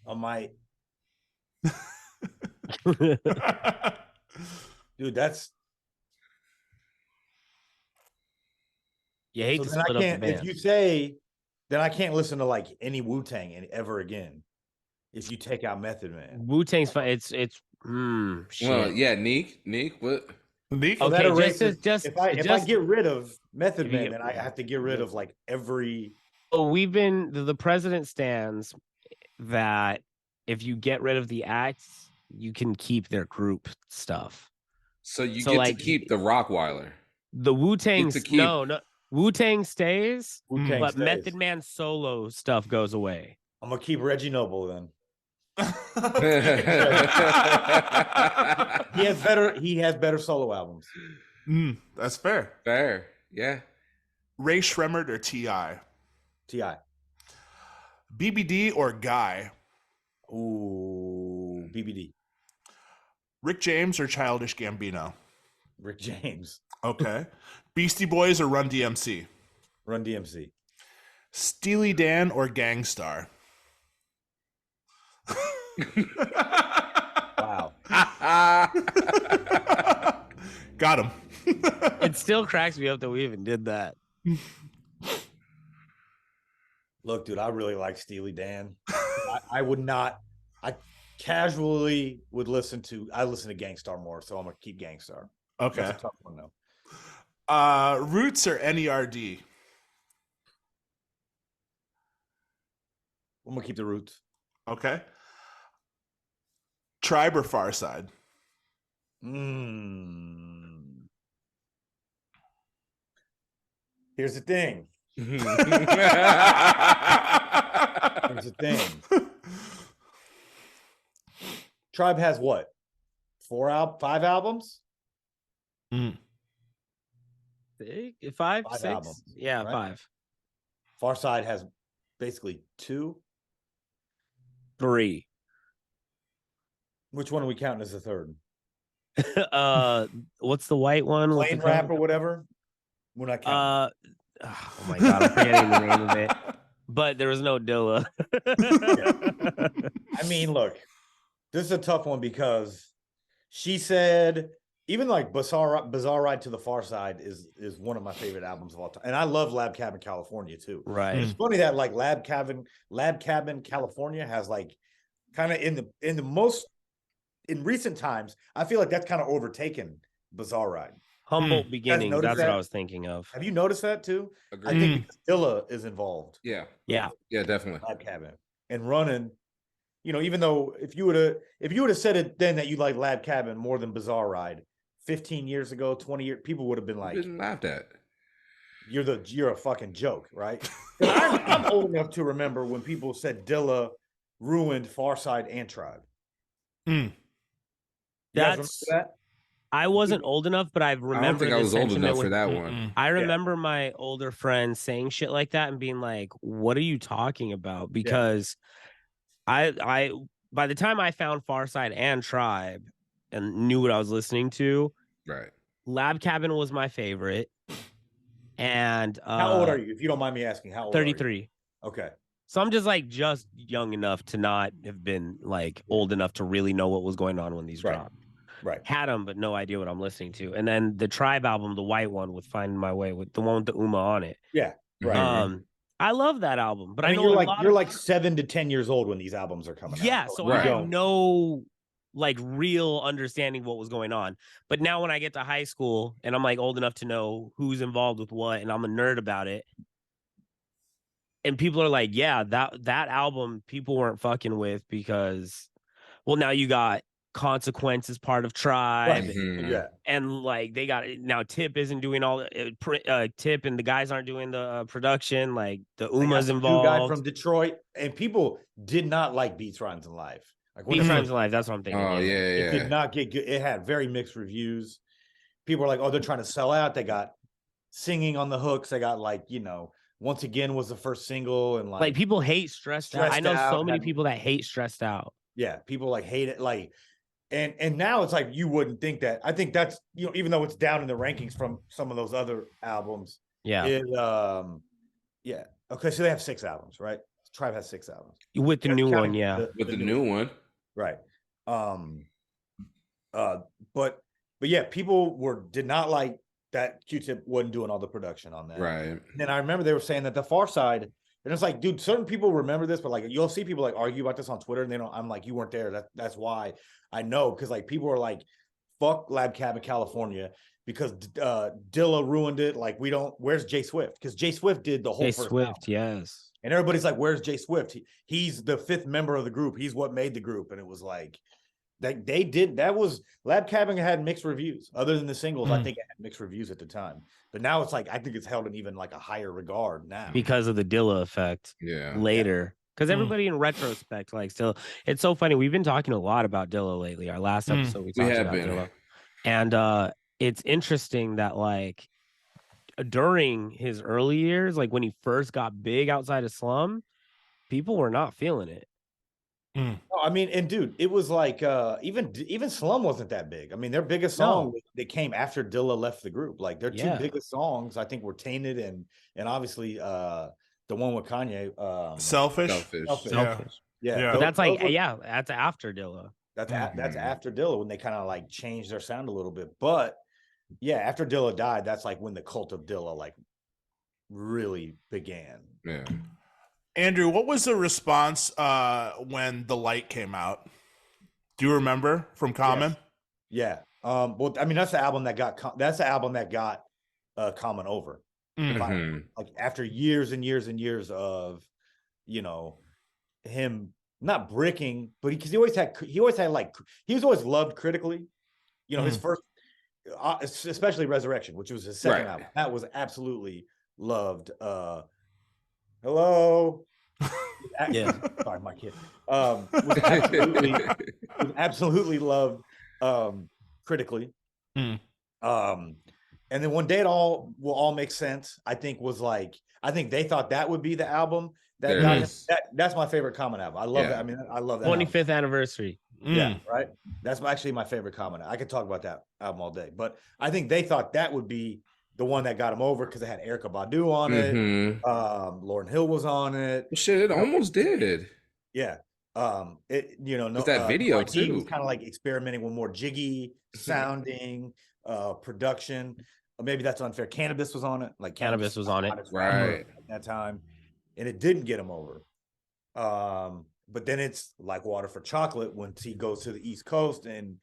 I might, dude. That's You hate so. to Then I split up the can't. If band. you say, then I can't listen to like any Wu-Tang ever again. If you take out Method Man. Wu-Tang's fun. It's shit. Well, yeah, Neek, what? Neek? So that Okay, erases. If I just get rid of Method if you Man, get- then I have to get rid of like every. Oh, we've been the president stands that if you get rid of the acts, you can keep their group stuff. So you So, get like, to keep the Rockweiler. The Wu-Tang, to keep- no, Wu-Tang stays, Wu-Tang but stays. Method Man solo stuff goes away. I'm gonna keep Reggie Noble then. He has better solo albums. That's fair. Fair, yeah. Ray Shremmerd or T.I.? T.I. BBD or Guy? Ooh, BBD. Rick James or Childish Gambino? Rick James. Okay. Beastie Boys or Run DMC? Run DMC. Steely Dan or Gangstar? Wow. Got him. It still cracks me up that we even did that. Look, dude, I really like Steely Dan. I would not. I casually would listen to. I listen to Gangstar more, so I'm gonna keep Gangstar. Okay. That's a tough one though. Roots or NERD? I'm gonna keep the Roots. Okay. Tribe or Pharcyde? Here's the thing. Here's the thing. Tribe has what? 5 albums? Five, Five 6? albums, Yeah, right? 5. Pharcyde has basically 2. 3. Which one are we counting as the third? What's the white one? with Plain the Rap cover? or whatever? We're not counting. Oh my god, I'm forgetting the name of it. But there was no Dilla. I mean, look, this is a tough one because she said even like Bizarre Ride to the Far Side is one of my favorite albums of all time. And I love Lab Cabin California too. Right. It's funny that like Lab Cabin California has like kind of in recent times, I feel like that's kind of overtaken Bizarre Ride. Humboldt beginnings. noticed That's what that? I was thinking of. Have you noticed that too? Agreed. I think because Dilla is involved. Yeah, Yeah. definitely. Lab Cabin and running. You know, even though if you would have said it then that you like Lab Cabin more than Bizarre Ride 15 years ago, 20 years, people would have been like, Been laughed at. You're a fucking joke, right? I'm old enough to remember when people said Dilla ruined Pharcyde and Tribe. You guys remember that? I wasn't old enough, but I remember. I don't think I was old enough for that Mm-mm. one. I remember my older friends saying shit like that and being like, "What are you talking about?" Because I by the time I found Pharcyde and Tribe and knew what I was listening to, Right. Lab Cabin was my favorite. And How old are you? If you don't mind me asking, how old are you? 33. Okay. So I'm just like just young enough to not have been like old enough to really know what was going on when these dropped. Right. Had them, but no idea what I'm listening to. And then the Tribe album, the white one with Finding My Way, with the one with the Uma on it. Yeah. Right. I love that album, but I mean, know you're like 7 to 10 years old when these albums are coming out. Yeah, so I have no like real understanding what was going on. But now when I get to high school and I'm like old enough to know who's involved with what, and I'm a nerd about it, and people are like, yeah, that album people weren't fucking with because, well, now you got Consequence as part of Tribe. Yeah. And like they got now Tip isn't doing all Tip and the guys aren't doing the production, like the Uma's involved. New guy from Detroit, and people did not like Beats Rhymes and Live. Like Beats Rhymes and Live, that's what I'm thinking. Oh yeah. It did not get good. It had very mixed reviews. People were like, oh, they're trying to sell out. They got singing on the hooks. They got like, Once Again was the first single, and like people hate Stressed Out. I know so many people that hate Stressed Out. Yeah, people like hate it. Like, and now it's like you wouldn't think that. I think that's even though it's down in the rankings from some of those other albums. Yeah. Yeah. Okay, so they have 6 albums, right? Tribe has 6 albums with the new one, counting yeah. With the new one. right? But yeah, people did not like that Q-Tip wasn't doing all the production on that. Right. And then I remember they were saying that the Pharcyde, and it's like, dude, certain people remember this, but like you'll see people like argue about this on Twitter, and they don't. I'm like, you weren't there. That's why I know, because like people are like, fuck Lab Cab in California because Dilla ruined it. Like we don't. Where's Jay Swift? Because Jay Swift did the whole Jay first Swift, album. yes. And everybody's like, where's Jay Swift? He's the 5th member of the group. He's what made the group. And it was like, that was Lab Cabin had mixed reviews. Other than the singles, I think it had mixed reviews at the time. But now it's like, I think it's held in even like a higher regard now. Because of the Dilla effect. Yeah. Later. Because everybody in retrospect, like still, it's so funny. We've been talking a lot about Dilla lately. Our last episode, we talked about Dilla. And it's interesting that like during his early years, like when he first got big outside of Slum, people were not feeling it. Oh, I mean, and dude, it was like even Slum wasn't that big. I mean, their biggest song they came after Dilla left the group. Like their 2 biggest songs, I think, were Tainted and obviously the one with Kanye, Selfish. Yeah. But that's like that's after Dilla. That's after Dilla, when they kind of like changed their sound a little bit. But yeah, after Dilla died, that's like when the cult of Dilla like really began. Yeah. Andrew, what was the response when The Light came out? Do you remember from Common? Yes. Yeah. Well, I mean, that's the album that got Common over. Like after years and years and years of, you know, him not bricking, but he was always loved critically. You know, his first, especially Resurrection, which was his second album, that was absolutely loved. Hello. Yeah. Sorry, my kid. Was absolutely loved critically. And then One Day It All Will All Make Sense, I think they thought that would be the album that got him. That's my favorite Common album. I love that. I mean, I love that 25th album. anniversary. Yeah, right. That's actually my favorite Common. I could talk about that album all day, but I think they thought that would be the one that got him over because it had Erykah Badu on it. Lauryn Hill was on it. Shit, it almost did. Yeah. That video too. He was kind of like experimenting with more jiggy sounding production. Maybe that's unfair. Cannabis was on it. Like Cannabis was on it, right, at that time, and it didn't get him over. But then it's like Water for Chocolate once he goes to the East Coast and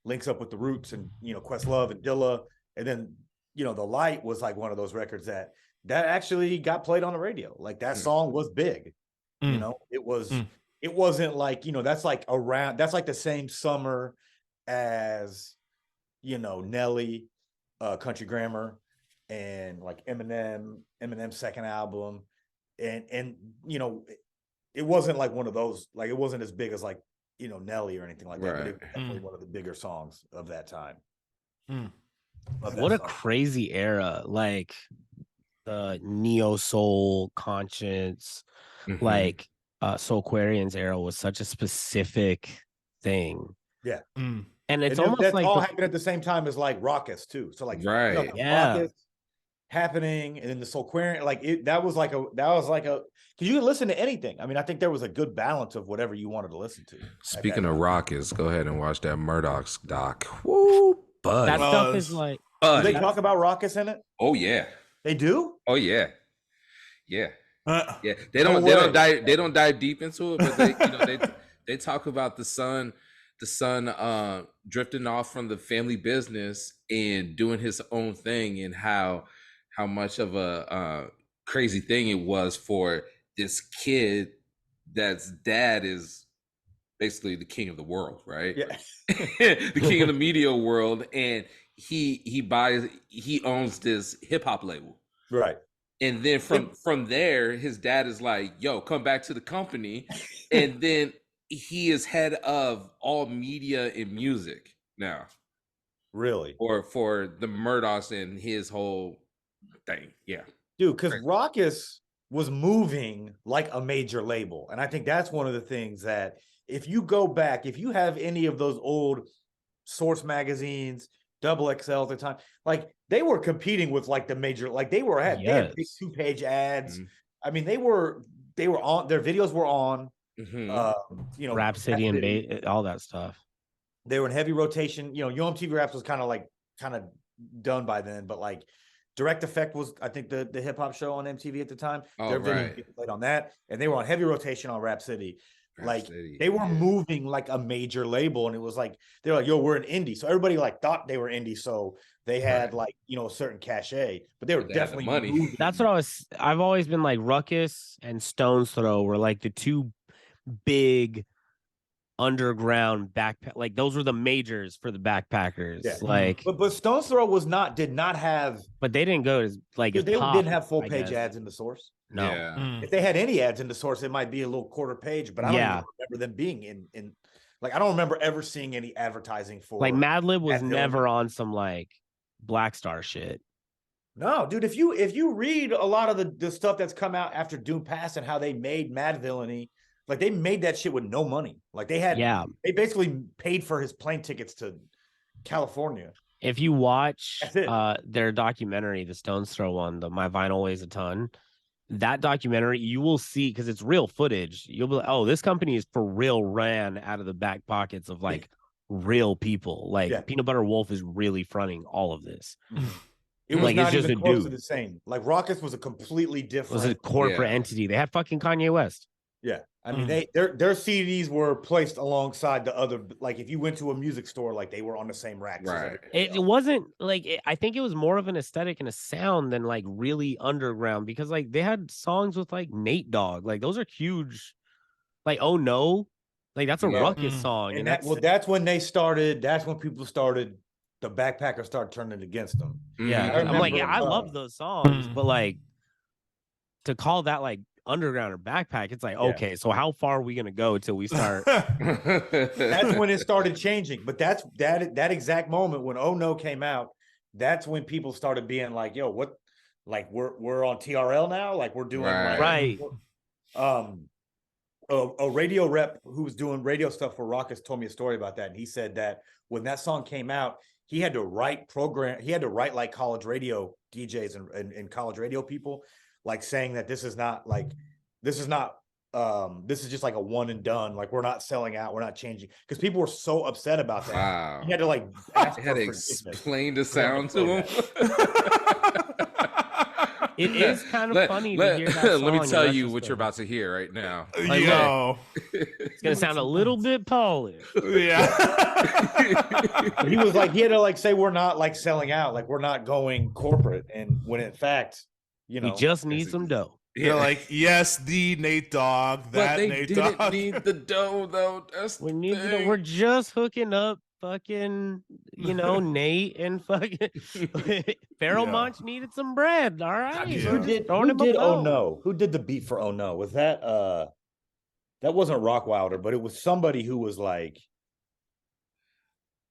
links up with the Roots and Questlove and Dilla, and then The Light was like one of those records that actually got played on the radio. Like that song was big. It was. It wasn't like that's like the same summer as Nelly, Country Grammar, and like Eminem's second album, and it wasn't like one of those, like it wasn't as big as like Nelly or anything like that, but it was definitely one of the bigger songs of that time. What a crazy era, like the neo soul conscience, like Soulquarians era was such a specific thing. Yeah. And it's almost that's like all happened at the same time as like Raucous too. So like Raucous happening, and then the Soulquarian, that was like a because you could listen to anything. I mean, I think there was a good balance of whatever you wanted to listen to. Speaking of Raucous, go ahead and watch that Murdoch's doc. Woo, bud. That stuff is like. Do they talk about Raucous in it? Oh yeah, they do. Oh yeah, yeah. Yeah, they don't dive deep into it, but they talk about the son drifting off from the family business and doing his own thing, and how much of a crazy thing it was for this kid that's dad is basically the king of the world, right? Yeah. The king of the media world, and he owns this hip hop label, right? And then from there, his dad is like, yo, come back to the company. And then he is head of all media and music now. Really? Or for the Murdochs and his whole thing. Yeah. Dude, because Raucous was moving like a major label. And I think that's one of the things that if you go back, if you have any of those old Source magazines, Double XL at the time, like they were competing with like the major, like they had big 2-page ads. I mean, they were they were on, their videos were on, Mm-hmm. Rhapsody and Bait, all that stuff. They were in heavy rotation. You know, UMTV Raps was kind of done by then, but like Direct Effect was, I think, the hip hop show on MTV at the time. Oh, Their video right. played on that, and they were on heavy rotation on Rhapsody. Like Rhapsody, they were moving like a major label, and it was like they're like, "Yo, we're an indie." So everybody like thought they were indie, so they had like, you know, a certain cachet, but they were But they had the definitely money. moving. That's what I've always been like. Ruckus and Stone's Throw were like the two big underground backpack. Like those were the majors for the backpackers. Yeah. Like, but Stone's Throw did not have, but they didn't go as like they as pop, didn't have full I page guess. ads in the source. No. Yeah. If they had any ads in the source, it might be a little quarter page, but I don't even remember them being in like, I don't remember ever seeing any advertising for Like Madlib was Madlib. never on some like Black Star shit. No, dude, if you read a lot of the stuff that's come out after Doom Pass and how they made Mad Villainy, like they made that shit with no money. Like they basically paid for his plane tickets to California. If you watch their documentary, the Stone's Throw one, the My Vinyl Weighs a Ton, that documentary, you will see, because it's real footage, you'll be like, oh, this company is for real ran out of the back pockets of like real people. Like Peanut Butter Wolf is really fronting all of this. It was like, not it's just even a close dude. to the same. Like Raucus was a completely different. It was a corporate entity. They had fucking Kanye West. Yeah. I mean, their CDs were placed alongside the other. Like if you went to a music store, like they were on the same racks. Right. It wasn't like, I think it was more of an aesthetic and a sound than like really underground, because like they had songs with like Nate Dogg. Like those are huge. Like, Oh No, like that's a Ruckus song. And that's when they started. That's when people started. The backpackers started turning against them. Yeah, I'm like, I love those songs, but like to call that like underground or backpack, it's like, okay, so how far are we gonna go till we start? That's when it started changing. But that's that exact moment when Oh No came out. That's when people started being like, yo, what? Like we're on TRL now. Like we're doing right. A radio rep who was doing radio stuff for Raucus told me a story about that, and he said that when that song came out, he had to write like college radio DJs and college radio people, like saying that this is just like a one and done. Like we're not selling out, we're not changing, because people were so upset about that. Wow. He had to like explain the sound to him. It is kind of funny to hear that song. Let me tell you what you're about to hear right now. Like, yo, it's gonna sound a little bit Polish. Yeah. He was like, he had to like say we're not like selling out, like we're not going corporate, and when in fact, you know, we just need some dough. They're like, yes, the Nate Dogg, that Nate Dogg. Didn't need the dough though. That's we're just hooking up fucking, you know, Nate and fucking Pharoah Monch needed some bread. All right. Who did Oh No? Who did the beat for Oh No? Was that that wasn't Rockwilder, but it was somebody who was like,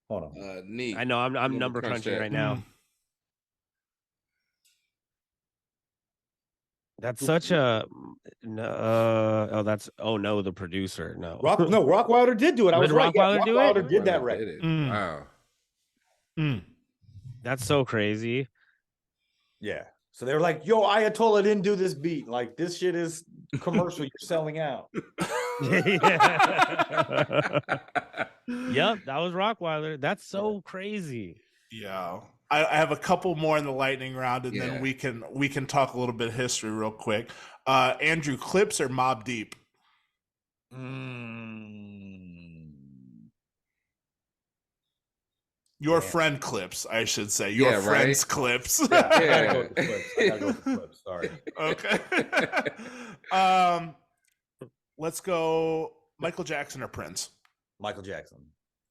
hold on. Neat. I know I'm number crunching right now. That's such a that's Oh No, the producer. No, Rockwilder did do it. I was right. Rockwilder did that right. Wow. That's so crazy. Yeah. So they were like, yo, Ayatollah didn't do this beat. Like, this shit is commercial. You're selling out. Yep, that was Rockwilder. That's so crazy. Yeah. I have a couple more in the lightning round, and then we can talk a little bit of history real quick. Andrew, Clips or Mobb Deep? Your friend Clips, I should say. Your friend's Clips. I gotta go with the Clips. Sorry. Okay. Let's go Michael Jackson or Prince? Michael Jackson.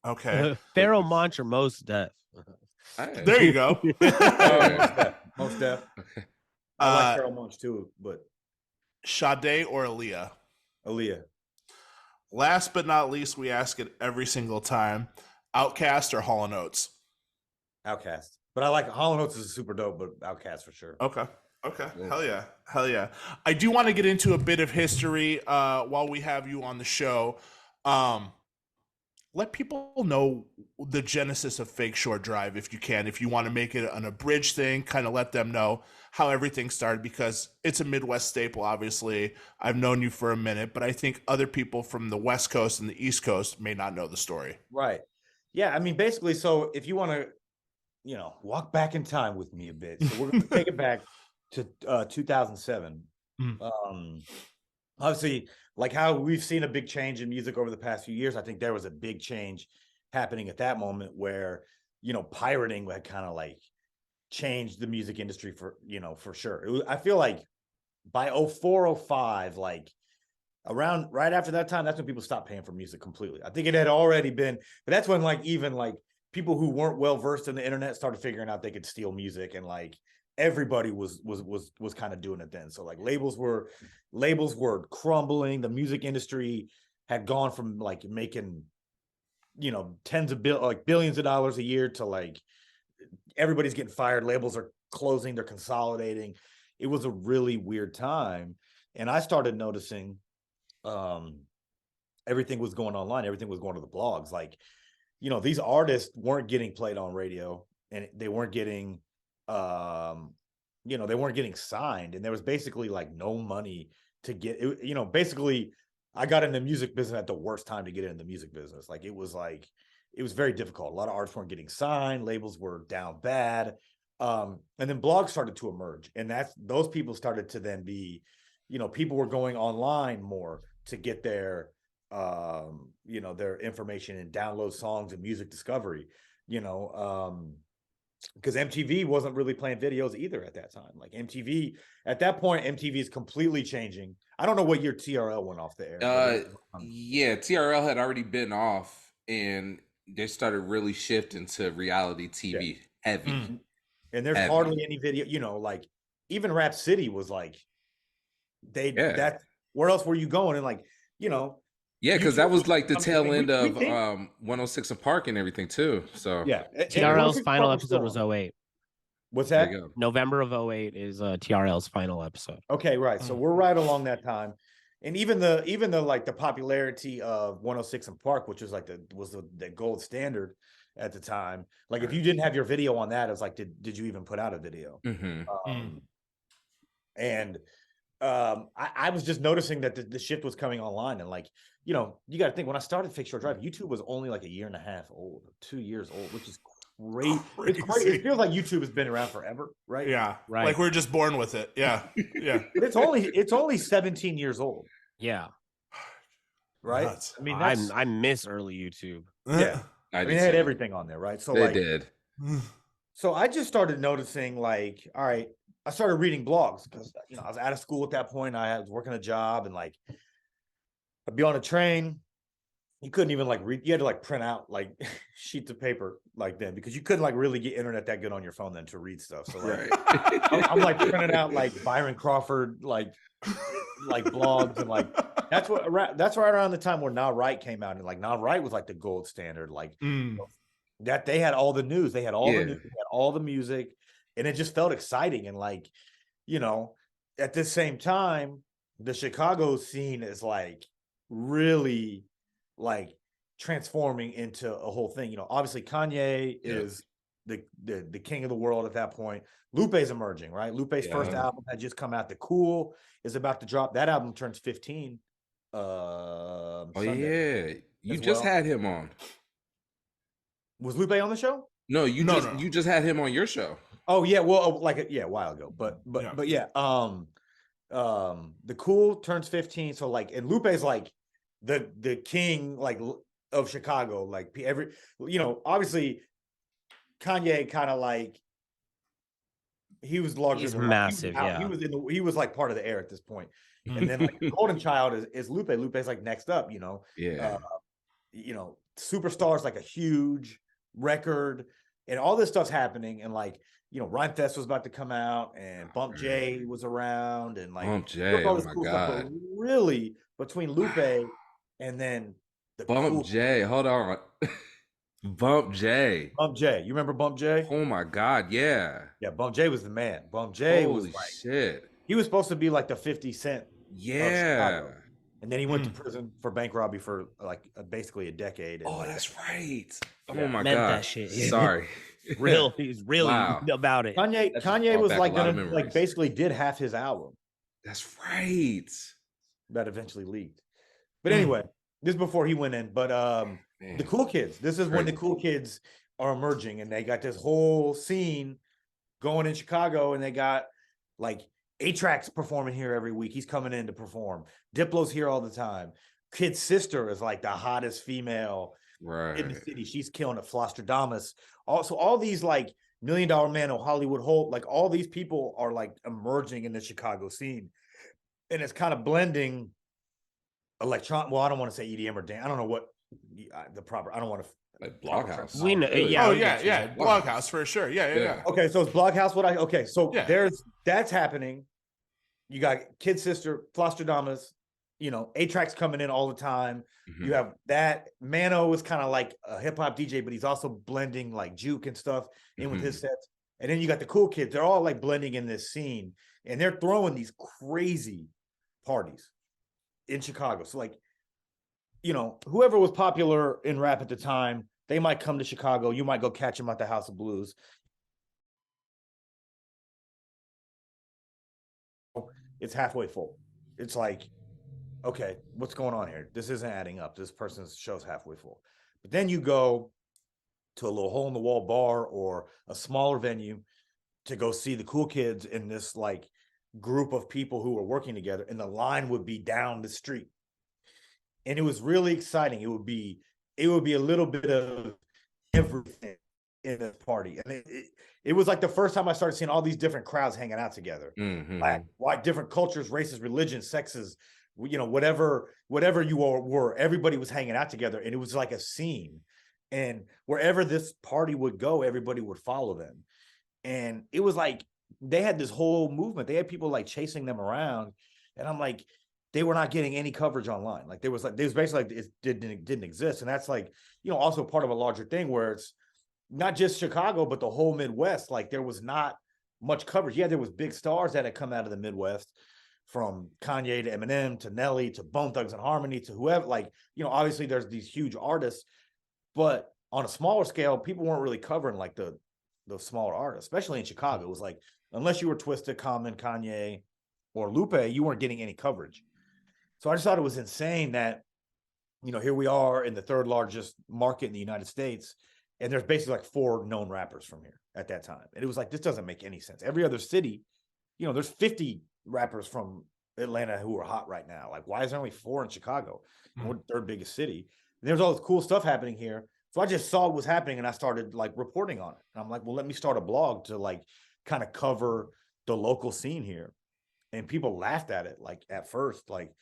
Okay. Pharoah Monch or Mos Def? There you go. Most Def. I like Pharoah Monch too, but Sade or Aaliyah? Aaliyah. Last but not least, we ask it every single time. Outkast or Hall & Oates? Outkast. But I like Hall & Oates is super dope, but Outkast for sure. Okay. Hell yeah. I do want to get into a bit of history while we have you on the show. let people know the genesis of Fake Shore Drive if you can. If you want to make it an abridged thing, kind of let them know how everything started, because it's a Midwest staple, obviously. I've known you for a minute, but I think other people from the West Coast and the East Coast may not know the story. Right. Yeah. I mean, basically, so if you want to, walk back in time with me a bit. So we're going to take it back to 2007. Obviously, like how we've seen a big change in music over the past few years, I think there was a big change happening at that moment where, pirating had kind of like changed the music industry for sure. I feel like by 04, 05, like around right after that time, that's when people stopped paying for music completely. I think it had already been, but that's when like even like people who weren't well versed in the internet started figuring out they could steal music, and like everybody was kind of doing it then. So like labels were crumbling. The music industry had gone from like making billions of dollars a year to like everybody's getting fired, labels are closing, they're consolidating. It was a really weird time, and I started noticing everything was going online, everything was going to the blogs. Like, these artists weren't getting played on radio, and they weren't getting they weren't getting signed, and there was basically like no money to get it. Basically I got in the music business at the worst time to get in the music business. Like it was very difficult. A lot of artists weren't getting signed, labels were down bad. And then blogs started to emerge, and those people started to then be, people were going online more to get their their information and download songs and music discovery, because MTV wasn't really playing videos either at that time. Like at that point, MTV is completely changing. I don't know what year TRL went off the air. Yeah, TRL had already been off, and they started really shifting to reality TV heavy. And there's hardly any video, like even Rap City was like, where else were you going? And like, yeah, because that was like the tail end of 106 and Park and everything too. So yeah, TRL's final episode was 08. What's that? November of 08 is TRL's final episode. Okay, right. So we're right along that time. And even the like the popularity of 106 and Park, which was like the gold standard at the time. Like if you didn't have your video on that, it was like, did you even put out a video? And I was just noticing that the shift was coming online, and like, you got to think, when I started Fake Short Drive, YouTube was only like a year and a half old, 2 years old, which is great. It's crazy. It feels like YouTube has been around forever, right? Yeah, right. Like we're just born with it. Yeah, yeah. But it's only 17 years old. Yeah, right. Nuts. I mean, I miss early YouTube. Yeah, I mean, they had everything on there, right? So they did. So I just started noticing, like, all right, I started reading blogs because I was out of school at that point. I was working a job, and like I'd be on a train. You couldn't even like read. You had to like print out like sheets of paper like then, because you couldn't like really get internet that good on your phone then to read stuff. So like, I'm like printing out like Byron Crawford like blogs, and like that's right around the time where Now Right came out, and like Now Right was like the gold standard. Like that they had all the news, they had all the news, they had all the music, and it just felt exciting. And like, at the same time, the Chicago scene is like really like transforming into a whole thing. Obviously Kanye is the king of the world at that point. Lupe's emerging, right? Lupe's first album had just come out. The Cool is about to drop. That album turns 15. Sunday, you just had him on. Was Lupe on the show? No, you just had him on your show. Oh yeah, well, like a while ago, but yeah. The Cool turns 15, so like, and Lupe's like the king like of Chicago. Like obviously Kanye kind of like he was larger. He's massive. He was like part of the air at this point. And then like Golden Child is Lupe. Lupe's like next up. Superstar's like a huge record, and all this stuff's happening, and like Rhyme Fest was about to come out, and Bump J was around, and like Bump J, oh my God. But really between Lupe and then the Bump J, hold on. Bump J. You remember Bump J? Oh my God, yeah. Yeah, Bump J was the man. Bump J was like, shit. He was supposed to be like the 50 Cent. Yeah. and then he went to prison for bank robbery for like basically a decade. And, Oh, that's right. Yeah. Oh my Meant god. that shit. Sorry. He's really Wow. about it. Kanye That just Kanye brought was back like a lot of gonna like memories. basically did half his album That's right. that eventually leaked. But anyway, this is before he went in. But Man, the cool kids, this is when the crazy. cool kids are emerging, and they got this whole scene going in Chicago, and they got like A-Track's performing here every week. He's coming in to perform. Diplo's here all the time. Kid's sister is like the hottest female in the Right. city. She's killing it. Flostradamus. Also, all these like $1 Million Man or Hollywood Holt, like all these people are like emerging in the Chicago scene, and it's kind of blending electron. Well, I don't want to say EDM or dance. I don't know what the proper. I don't want to. Like Bloghouse. We know- Really? yeah, Oh we yeah, get you. yeah, Bloghouse for sure. Yeah. Yeah. Okay, so it's Bloghouse. Okay, so Yeah. that's happening. You got Kid Sister, Flostradamus, A-Track's coming in all the time. Mhm. You have that. Mano is kind of like a hip hop DJ, but he's also blending like juke and stuff in with his sets. And then you got the cool kids. They're all like blending in this scene, and they're throwing these crazy parties in Chicago. So like, whoever was popular in rap at the time, they might come to Chicago. You might go catch them at the House of Blues. It's halfway full. It's like, okay, what's going on here? This isn't adding up. This person's show's halfway full. But then you go to a little hole in the wall bar or a smaller venue to go see the cool kids in this like group of people who were working together, and the line would be down the street. And it was really exciting. It would be a little bit of everything in this party. And it was like the first time I started seeing all these different crowds hanging out together. Mhm. Black, white, different cultures, races, religions, sexes, whatever you all were, everybody was hanging out together, and it was like a scene. And wherever this party would go, everybody would follow them. And it was like they had this whole movement. They had people like chasing them around, and I'm like, they were not getting any coverage online. Like there was basically like it didn't exist. And that's like, also part of a larger thing where it's not just Chicago, but the whole Midwest. Like there was not much coverage. Yeah, there was big stars that had come out of the Midwest, from Kanye to Eminem to Nelly to Bone Thugs and Harmony to whoever. Like, obviously there's these huge artists, but on a smaller scale, people weren't really covering like the smaller artists, especially in Chicago. It was like, unless you were Twisted, Common, Kanye, or Lupe, you weren't getting any coverage. So I just thought it was insane that, here we are in the third largest market in the United States, and there's basically like 4 known rappers from here at that time. And it was like, this doesn't make any sense. Every other city, there's 50 rappers from Atlanta who are hot right now. Like, why is there only 4 in Chicago? We're the third biggest city. And there's all this cool stuff happening here. So I just saw what was happening, and I started like reporting on it. And I'm like, well, let me start a blog to like kind of cover the local scene here. And people laughed at it, like at first, like,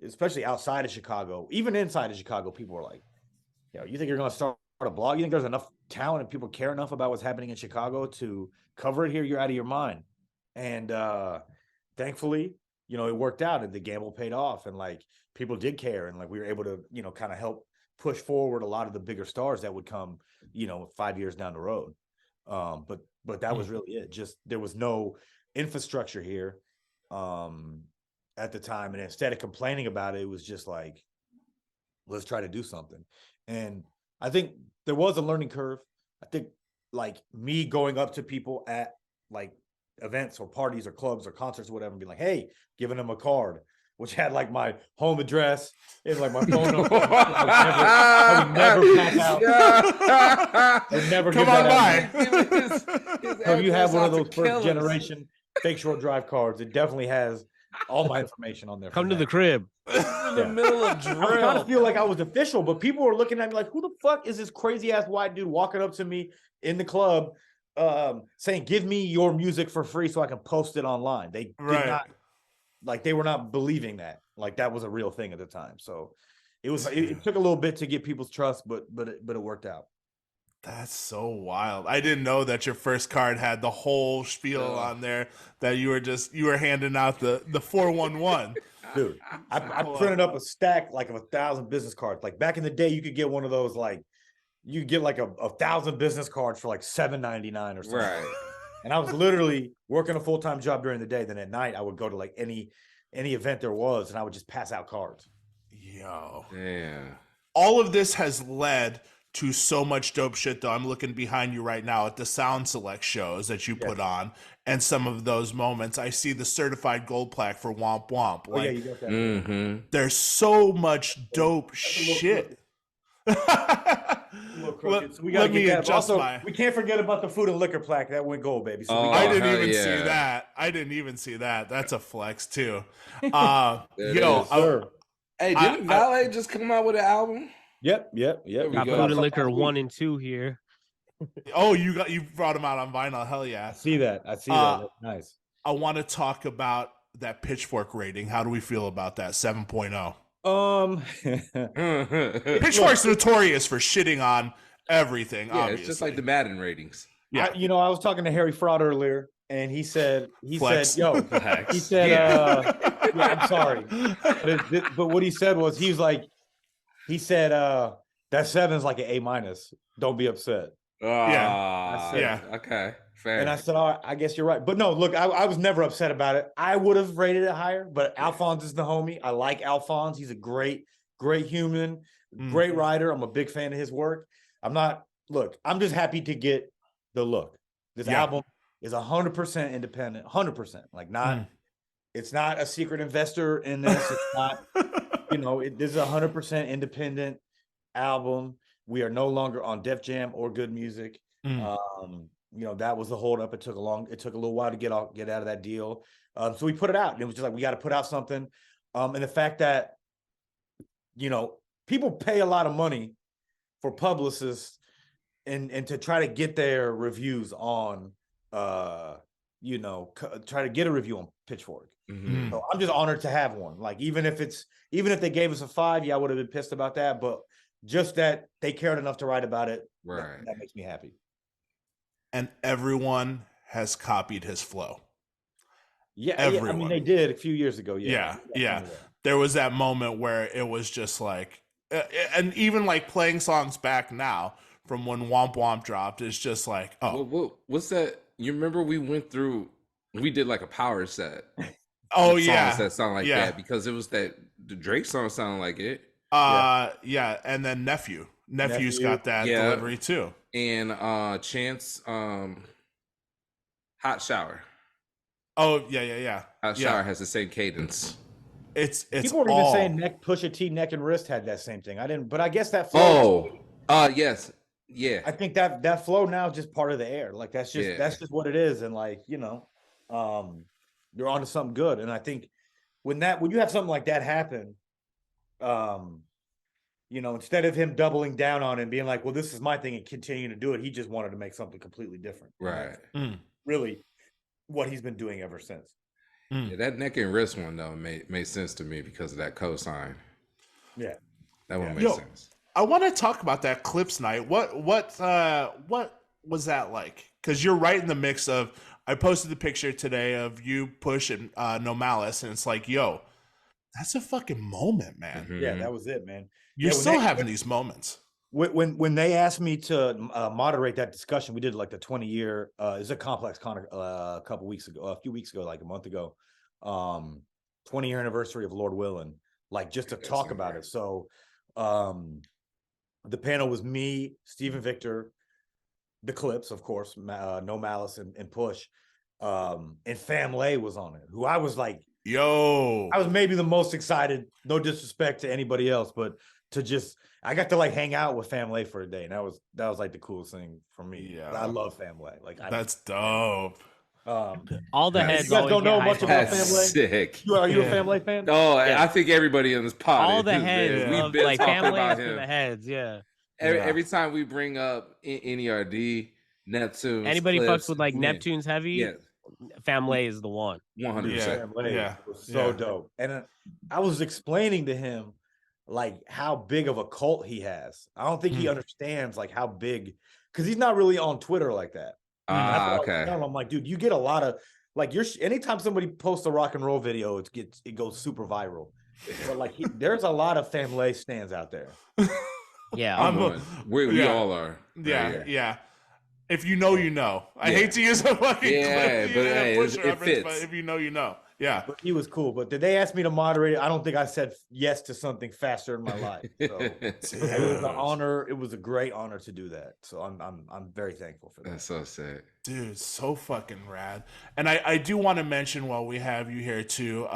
especially outside of Chicago. Even inside of Chicago, people were like, you think you're going to start a blog? You think there's enough talent and people care enough about what's happening in Chicago to cover it here? You're out of your mind. And thankfully, it worked out, and the gamble paid off, and like people did care, and like we were able to, kind of help push forward a lot of the bigger stars that would come, 5 years down the road. But that was really it. Just there was no infrastructure here at the time, and instead of complaining about it, it was just like, let's try to do something. And I think there was a learning curve. I think like me going up to people at like events or parties or clubs or concerts or whatever, and be like, hey, giving them a card which had like my home address and like my phone number. I would never pass out. I would never Come give on that by. out. So if you have one of those first generation fake short drive cards, it definitely has all my information on there. Come to the crib. In the middle of I kind drill. of feel like I was official, but people were looking at me like, who the fuck is this crazy ass white dude walking up to me in the club saying, give me your music for free so I can post it online. They did not, like, they were not believing that. Like, that was a real thing at the time. So it took a little bit to get people's trust, but it worked out. That's so wild. I didn't know that your first card had the whole spiel on there, that you were handing out the 411. Dude, I printed up a stack like of 1,000 business cards. Like back in the day, you could get one of those, like you could get like 1,000 business cards for like $7.99 or something. Right. And I was literally working a full-time job during the day. Then at night, I would go to like any any event there was, and I would just pass out cards. Yo. Yeah. All of this has led to so much dope shit, though. I'm looking behind you right now at the Sound Select shows that you put on, and some of those moments. I see the certified gold plaque for Womp Womp. Like, you got that. Mm-hmm. there's so much dope shit. So we gotta get that. Also, we can't forget about the food and liquor plaque that went gold, baby. So I didn't even see that. I didn't even see that. That's a flex too. Hey, didn't Valet just come out with an album? Yep. Got Food and Liquor 1 and 2 here. Oh, you brought them out on vinyl. Hell yeah. I see that. That's nice. I want to talk about that Pitchfork rating. How do we feel about that 7.0? Pitchfork's notorious for shitting on everything. Yeah, obviously. It's just like the Madden ratings. Yeah, I was talking to Harry Fraud earlier, and he said, Flex. "Yo," Flex. he said, I'm sorry, but what he said was, that 7 is like an A-. Don't be upset. Okay, fair. And I said, all right, I guess you're right. But no, look, I was never upset about it. I would have rated it higher, but Alphonse is the homie. I like Alphonse. He's a great human, great writer. I'm a big fan of his work. I'm just happy to get the look. This album is 100% independent, 100%. Like it's not a secret investor in this. It's not, this is a 100% independent album. We are no longer on Def Jam or Good Music. That was the holdup. It took a little while to get out of that deal. So we put it out. And it was just like, we got to put out something. And the fact that, people pay a lot of money for publicists and to try to get their reviews on, try to get a review on Pitchfork. Mm-hmm. So I'm just honored to have one. Like, even if they gave us a 5, I would have been pissed about that. But just that they cared enough to write about it, right? That makes me happy. And everyone has copied his flow. Yeah, everyone. I mean, they did a few years ago. Yeah. There was that moment where it was just like, and even like playing songs back now from when Womp Womp dropped is just like, what's that? You remember we did like a power set. Oh songs that sound like that, because it was the Drake song sounded like it. And then Nephew's got that delivery too. And Chance Hot Shower. Oh yeah. Hot Shower has the same cadence. It's people were even saying Pusha T Neck and Wrist had that same thing. I didn't, but I guess that flow. Yes. Yeah. I think that flow now is just part of the air. Like that's just what it is. And like, you're onto something good. And I think when you have something like that happen, instead of him doubling down on it and being like, well, this is my thing and continuing to do it, he just wanted to make something completely different. Right. Really what he's been doing ever since. Yeah, that Neck and Wrist one though made sense to me because of that cosign. Yeah. That one made sense. I want to talk about that Clips night. What was that like? Because you're right in the mix of, I posted the picture today of you, Push, and No Malice, and it's like, yo, that's a fucking moment, man. Mm-hmm. Yeah, that was it, man. You're still having these moments. When they asked me to moderate that discussion, we did like the 20-year. It's a Complex Con a few weeks ago, like a month ago, 20-year anniversary of Lord Willin', like just to talk about it. So, the panel was me, Stephen Victor, the Clips, of course, No Malice and Push, and Fam Lay was on it. Who I was like, yo, I was maybe the most excited. No disrespect to anybody else, but I got to like hang out with Fam Lay for a day, and that was like the coolest thing for me. Yeah, I love Fam Lay. Like that's dope. All the heads. You guys don't know much about Fam Lay? Sick. Are you a Fam Lay fan? Oh, I think everybody in this pod. All the heads. We've been like talking Fam Lay about is him. the heads. Yeah. Every time we bring up NERD, Neptune, anybody fucks with like Neptune's heavy. Yeah. Fam Lay is the one. 100%. It was so dope. And I was explaining to him like how big of a cult he has. I don't think he understands like how big, because he's not really on Twitter like that. Okay. I'm like, dude, you get a lot of like anytime somebody posts a rock and roll video, it goes super viral. But like there's a lot of Fam Lay stands out there. Yeah, we all are. Yeah. If you know, you know. I hate to use a fucking clip, but hey, it fits. But if you know, you know. Yeah. But he was cool. But did they ask me to moderate it? I don't think I said yes to something faster in my life. So it was an honor. It was a great honor to do that. So I'm very thankful for that. That's so sick. Dude, so fucking rad. And I do want to mention while we have you here too,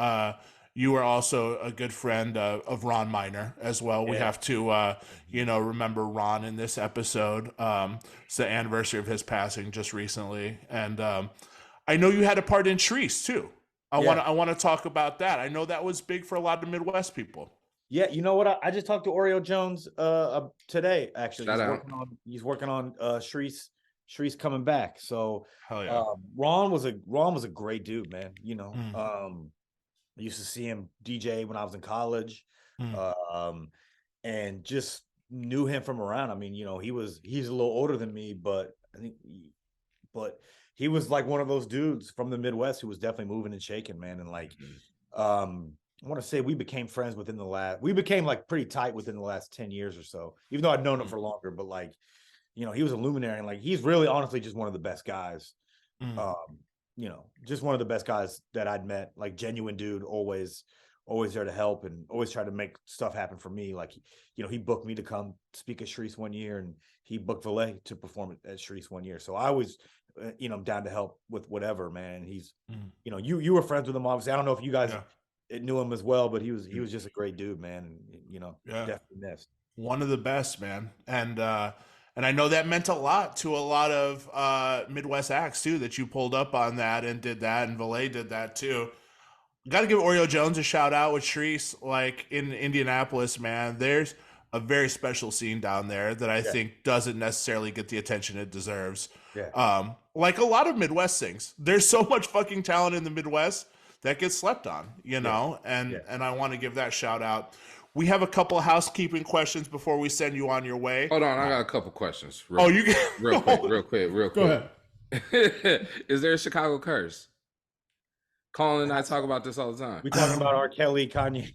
you are also a good friend of Ron Miner as well. We have to, remember Ron in this episode. It's the anniversary of his passing just recently. And I know you had a part in Shreese too. I want to talk about that. I know that was big for a lot of Midwest people. Yeah, you know what? I just talked to Oreo Jones today. Actually, Shout he's working on Shreese coming back. So Hell yeah. Ron was a great dude, man. I used to see him DJ when I was in college, and just knew him from around. I mean, he's a little older than me, but he was like one of those dudes from the Midwest who was definitely moving and shaking, man. And like, I want to say we became friends we became like pretty tight within the last 10 years or so, even though I'd known him for longer, but like, he was a luminary, and like, he's really honestly just one of the best guys. Just one of the best guys that I'd met, like genuine dude, always there to help and always try to make stuff happen for me. Like, he booked me to come speak at Shreese one year, and he booked Valet to perform at Shreese one year. So I was, I'm down to help with whatever, man. He's, you were friends with him, obviously. I don't know if you guys knew him as well, but he was just a great dude, man. And, definitely missed. One of the best, man. And I know that meant a lot to a lot of Midwest acts too, that you pulled up on that and did that, and Valet did that too. Got to give Oreo Jones a shout out with Shreese, like in Indianapolis, man. There's a very special scene down there that I think doesn't necessarily get the attention it deserves. Yeah. Like a lot of Midwest things, there's so much fucking talent in the Midwest that gets slept on, and I want to give that shout out. We have a couple of housekeeping questions before we send you on your way. Hold on, I got a couple questions. You can real quick. Go ahead. Is there a Chicago curse? Colin and I talk about this all the time. We talking about R. Kelly, Kanye.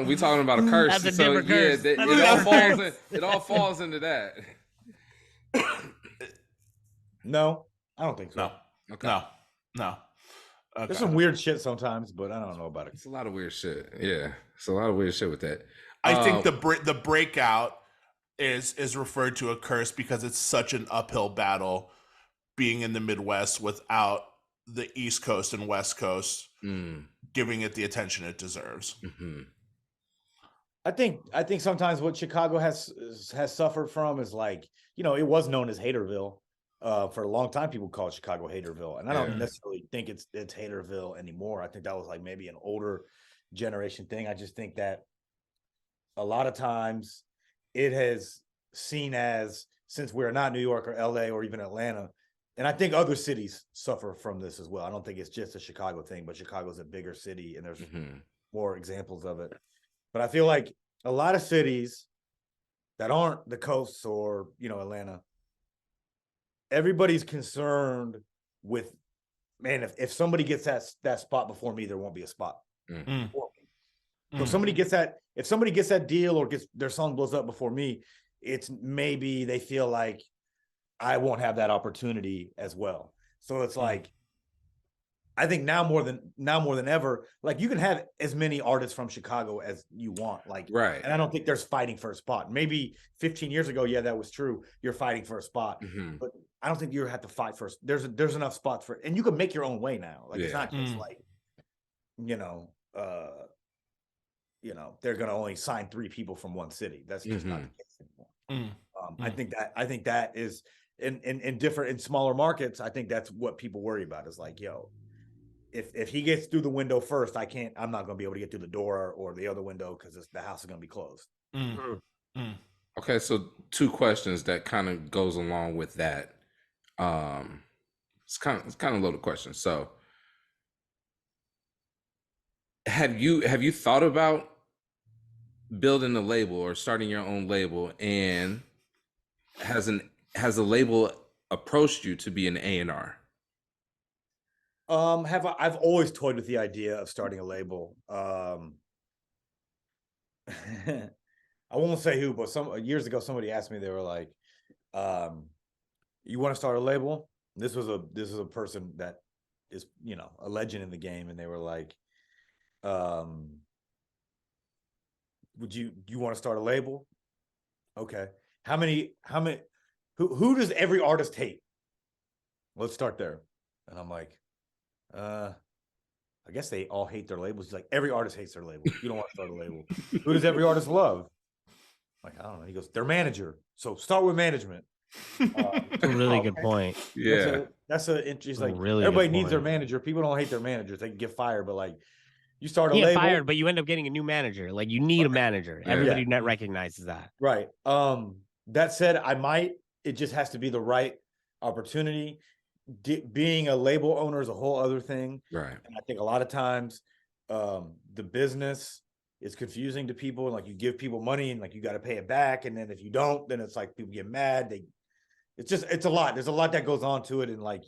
we talking about a curse. That's a different curse. It all falls into that. No, I don't think so. No. Okay. No. Okay. There's some weird shit sometimes, but I don't know about it. It's a lot of weird shit. Yeah, it's a lot of weird shit with that. I think the breakout is referred to a curse because it's such an uphill battle being in the Midwest without the East Coast and West Coast giving it the attention it deserves. Mm-hmm. I think sometimes what Chicago has suffered from is like, it was known as Haterville. For a long time, people called Chicago Haterville, and I don't necessarily think it's Haterville anymore. I think that was like maybe an older generation thing. I just think that a lot of times it has seen as, since we're not New York or LA or even Atlanta, and I think other cities suffer from this as well. I don't think it's just a Chicago thing, but Chicago's a bigger city, and there's more examples of it. But I feel like a lot of cities that aren't the coasts or Atlanta, everybody's concerned with, man, if somebody gets that spot before me, there won't be a spot for me. So if somebody gets that deal or gets their song blows up before me, it's maybe they feel like I won't have that opportunity as well. So it's like, I think now more than ever, like, you can have as many artists from Chicago as you want, like, right. And I don't think there's fighting for a spot. Maybe 15 years ago, that was true. You're fighting for a spot, but I don't think you have to fight first. There's enough spots for it, and you can make your own way now. Like, it's not just like, they're gonna only sign 3 people from one city. That's just not the case anymore. I think that is in smaller markets. I think that's what people worry about, is like, if he gets through the window first, I'm not gonna be able to get through the door or the other window because the house is gonna be closed. Okay, so 2 questions that kind of goes along with that. It's kind of a loaded question. So, have you thought about building a label or starting your own label, and has a label approached you to be an A&R? I've always toyed with the idea of starting a label. I won't say who, but years ago, somebody asked me, they were like, you want to start a label? This was a person that is, you know, a legend in the game, and they were like, do you want to start a label? Okay. Who does every artist hate? Let's start there. And I'm like, I guess they all hate their labels. He's like, every artist hates their label. You don't want to start a label. Who does every artist love? I'm like, I don't know. He goes, their manager. So start with management. That's a really good point. Yeah. That's a interesting. Like, really everybody good needs their point. manager. People don't hate their managers. They can get fired, but like, you start a You get label. fired, but you end up getting a new manager. Like you need a manager. Everybody Yeah. recognizes that. Right. That said, it just has to be the right opportunity. Being a label owner is a whole other thing. Right. And I think a lot of times the business is confusing to people. Like you give people money and like you got to pay it back. And then if you don't, then it's like people get mad. It's a lot. There's a lot that goes on to it. And like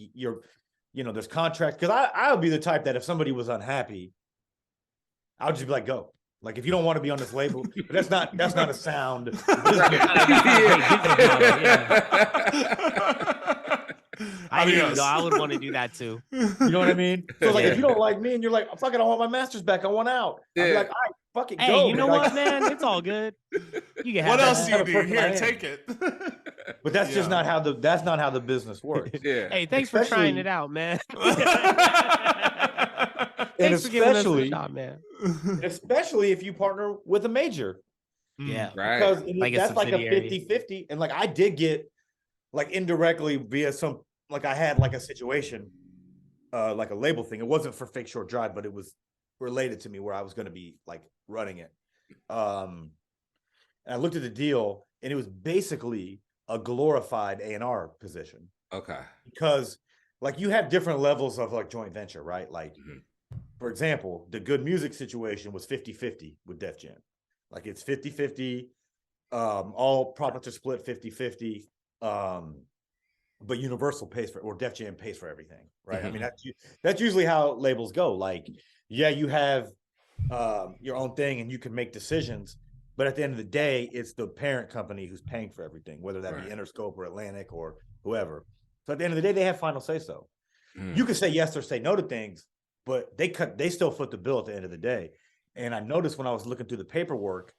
there's contracts. Because I would be the type that if somebody was unhappy, I would just be like, go. Like if you don't want to be on this label, but that's not a sound. I would want to do that too. You know what I mean? So like if you don't like me and you're like, fuck it, I want my masters back. I want out. I'd be like, all right, fuck it, Hey, go. you know like, what, man? It's all good. You can have What else that. do you need? Here, take it. But that's just not how the business works. Yeah. Hey, thanks for trying it out, man. And Thanks for giving us a especially, shot, man. especially if you partner with a major. Yeah. Right. Because Like a that's like a subsidiary. 50-50. And like I did get like indirectly via like I had like a situation, like a label thing. It wasn't for Fake Short Drive, but it was related to me where I was going to be like running it. And I looked at the deal and it was basically a glorified A&R position. Okay. Because like you have different levels of like joint venture, right? Like, for example, the Good Music situation was 50-50 with Def Jam. Like it's 50-50, all profits are split 50-50, but Universal pays for, or Def Jam pays for everything, right? I mean, that's usually how labels go. Like, yeah, you have your own thing and you can make decisions, but at the end of the day, it's the parent company who's paying for everything, whether that be Interscope or Atlantic or whoever. So at the end of the day, they have final say so. You can say yes or say no to things, but they still foot the bill at the end of the day. And I noticed when I was looking through the paperwork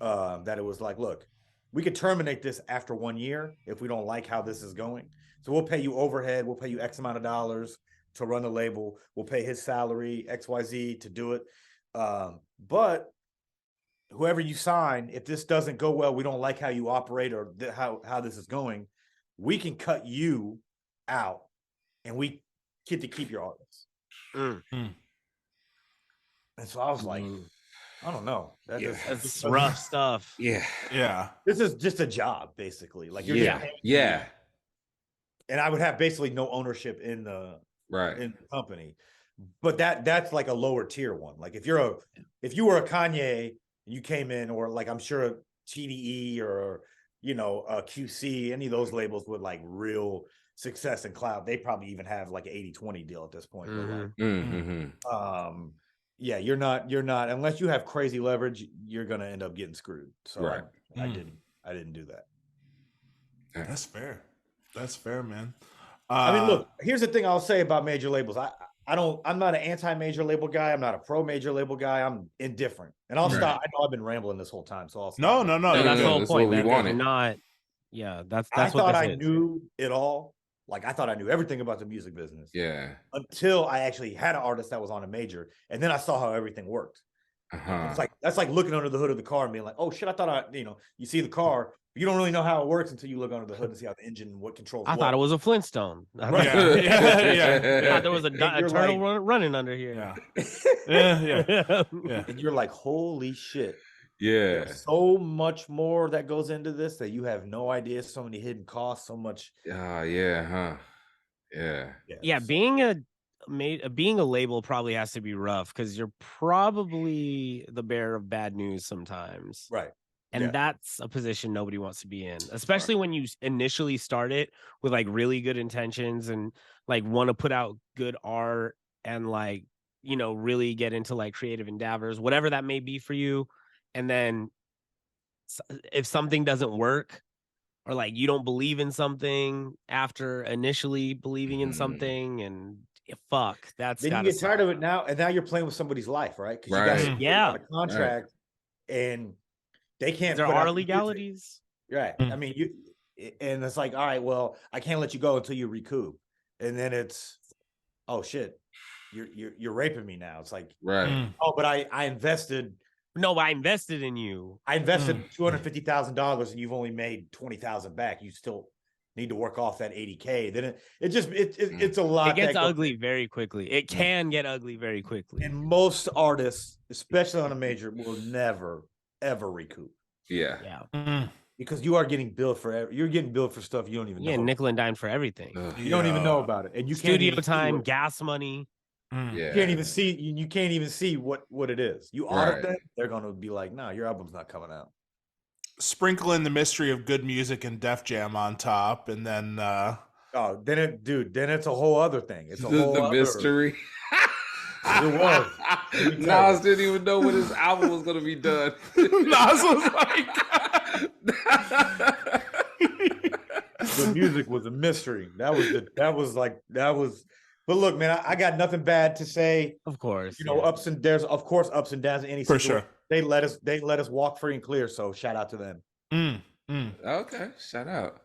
that it was like, look, we could terminate this after 1 year if we don't like how this is going. So we'll pay you overhead. We'll pay you X amount of dollars to run the label. We'll pay his salary, XYZ, to do it. But whoever you sign, if this doesn't go well, we don't like how you operate or how this is going, we can cut you out and we get to keep your artists. And so I was like, I don't know. That's rough stuff. Yeah. Yeah. This is just a job, basically. Like you're just yeah. And I would have basically no ownership in the in the company. But that's like a lower tier one. Like if you were a Kanye and you came in, or like I'm sure a TDE or QC, any of those labels with like real success and clout, they probably even have like an 80-20 deal at this point. Yeah, you're not unless you have crazy leverage, you're gonna end up getting screwed. So I didn't do that. That's fair. That's fair, man. I mean, look, here's the thing I'll say about major labels. I'm not an anti-major label guy. I'm not a pro-major label guy. I'm indifferent. And I'll stop. I know I've been rambling this whole time, so I'll stop. No. That's the whole point, man. We wanted. Not. Yeah, that's I what thought this I is. knew it all. Like I thought I knew everything about the music business. Yeah. Until I actually had an artist that was on a major, and then I saw how everything worked. It's like that's like looking under the hood of the car and being like, oh shit, I thought you see the car, but you don't really know how it works until you look under the hood and see how the engine, what controls. I thought it was a Flintstone. Yeah. I thought there was a turtle running under here. Yeah. And you're like, holy shit. Yeah. There's so much more that goes into this that you have no idea. So many hidden costs, so much. Yeah. Being a label probably has to be rough because you're probably the bearer of bad news sometimes. Right. And that's a position nobody wants to be in, especially when you initially start it with like really good intentions and like want to put out good art and like, really get into like creative endeavors, whatever that may be for you. And then if something doesn't work or like you don't believe in something after initially believing in something and fuck, that's Then you gotta get tired suck. of it now, and now you're playing with somebody's life, right? Because Right. you got Yeah. a contract, and they can't. There put are out the music. legalities. Right. I mean, and it's like, all right, well, I can't let you go until you recoup, and then it's, oh shit, you're raping me now. It's like, Right. oh, but I invested. No, I invested in you. I invested $250,000, and you've only made 20,000 back. You still need to work off that 80K. Then it's a lot. It gets that goes- ugly very quickly. It can get ugly very quickly. And most artists, especially on a major, will never ever recoup. Yeah. Yeah. Because you are getting billed for stuff you don't even Yeah, know. nickel and dime for everything. You don't even know about it, and you can't Studio even time, gas money. Yeah. You can't even see. You can't even see what it is. You audit them, they're gonna be like, "No, your album's not coming out." Sprinkle in the mystery of good music and Def Jam on top, and then Oh, then it's a whole other thing. It's a whole the other mystery. It was. Let me tell Nas didn't even know when his album was gonna be done. Nas was like, the music was a mystery. That was. But look, man, I got nothing bad to say. Of course. You know, ups and downs in any for situation. sure. They let us walk free and clear. So shout out to them. Okay, shout out.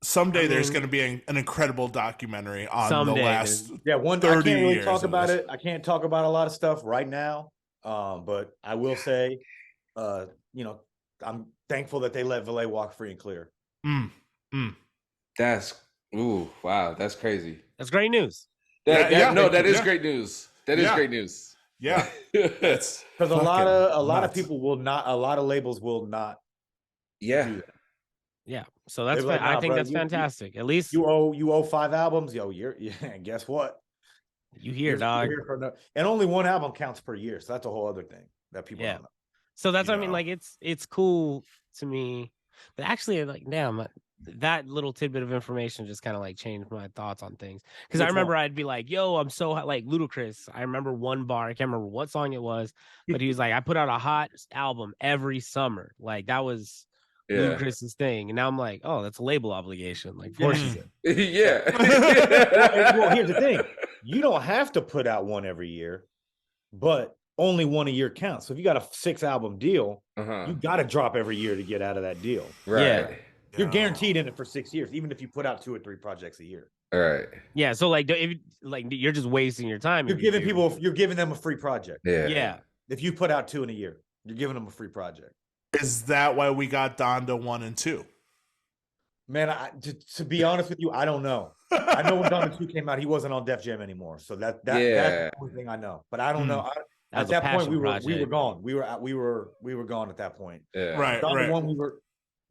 Someday there's going to be an incredible documentary on the last I 30 can't really years talk of about this. it. I can't talk about a lot of stuff right now. But I will say, you know, I'm thankful that they let Valet walk free and clear. That's wow, that's crazy. That's great news. That is great news. That is great news. Yeah, it's because a lot of people will not. A lot of labels will not. Yeah. Do that. Yeah. So that's like, I nah, think bro, that's fantastic. At least you owe 5 albums. Yo, guess what? You hear, dog. And only one album counts per year, so that's a whole other thing that people don't know. So that's what I mean. Like it's cool to me, but actually, like, damn, that little tidbit of information just kind of like changed my thoughts on things. Because I remember I'd be like, "Yo, I'm so hot," like Ludacris. I remember one bar. I can't remember what song it was, but he was like, "I put out a hot album every summer." Like that was Ludacris's thing, and now I'm like, "Oh, that's a label obligation." Like, of course you did. Yeah. Well, here's the thing: you don't have to put out one every year, but only one a year counts. So if you got a 6-album deal, you got to drop every year to get out of that deal. Right. Yeah. You're guaranteed in it for 6 years, even if you put out 2 or 3 projects a year. All right. Yeah. So like, you're just wasting your time. You're giving them a free project. Yeah. Yeah. If you put out 2 in a year, you're giving them a free project. Is that why we got Donda 1 and 2? Man, to be honest with you, I don't know. I know when Donda 2 came out, he wasn't on Def Jam anymore. So that's the only thing I know. But I don't know. At that point, we were gone. We were gone at that point. Yeah. Right. Donda 1,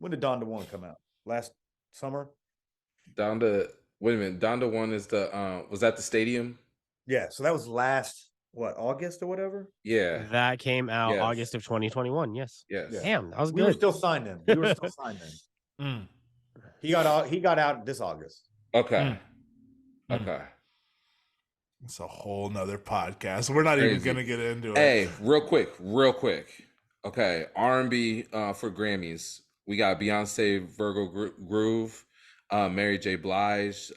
when did Donda 1 come out? Last summer? Donda 1 is the was that the stadium? Yeah, so that was last August or whatever? Yeah. That came out August of 2021. Yes. Yes. Damn, that was good. We were still signed then. He got out this August. Okay. Okay. It's a whole nother podcast. We're not even gonna get into it. Hey, real quick. Okay, R&B for Grammys. We got Beyonce, Virgo Groove, Mary J. Blige,